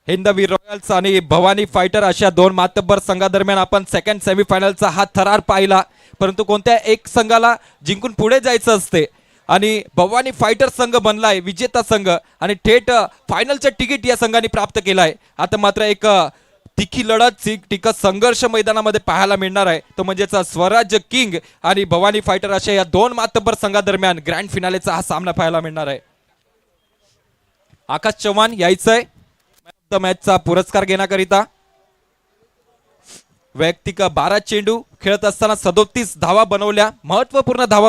हिंदवी रॉयल्स आणि भवानी फायटर अशा दोन मातब्बर संघादरम्यान आपण सेकंड सेमीफायनलचा हा थरार पाहिला. परंतु कोणत्या एक संघाला जिंकून पुढे जायचं असते आणि भवानी फायटर संघ बनलाय विजेता संघ आणि थेट फायनलचं तिकीट या संघाने प्राप्त केलाय. आता मात्र एक तिखी लढत टिकत संघर्ष मैदानामध्ये पाहायला मिळणार आहे. तो म्हणजेच स्वराज्य किंग आणि भवानी फायटर अशा या दोन मातब्बर संघादरम्यान ग्रँड फिनालेचा हा सामना पाहायला मिळणार आहे. आकाश चव्हाण यायचंय मॅन ऑफ द मॅचचा पुरस्कार घेण्याकरिता. वैयक्तिक 12 चेंडू खेळत असताना 37 धावा बनवल्या, महत्वपूर्ण धावा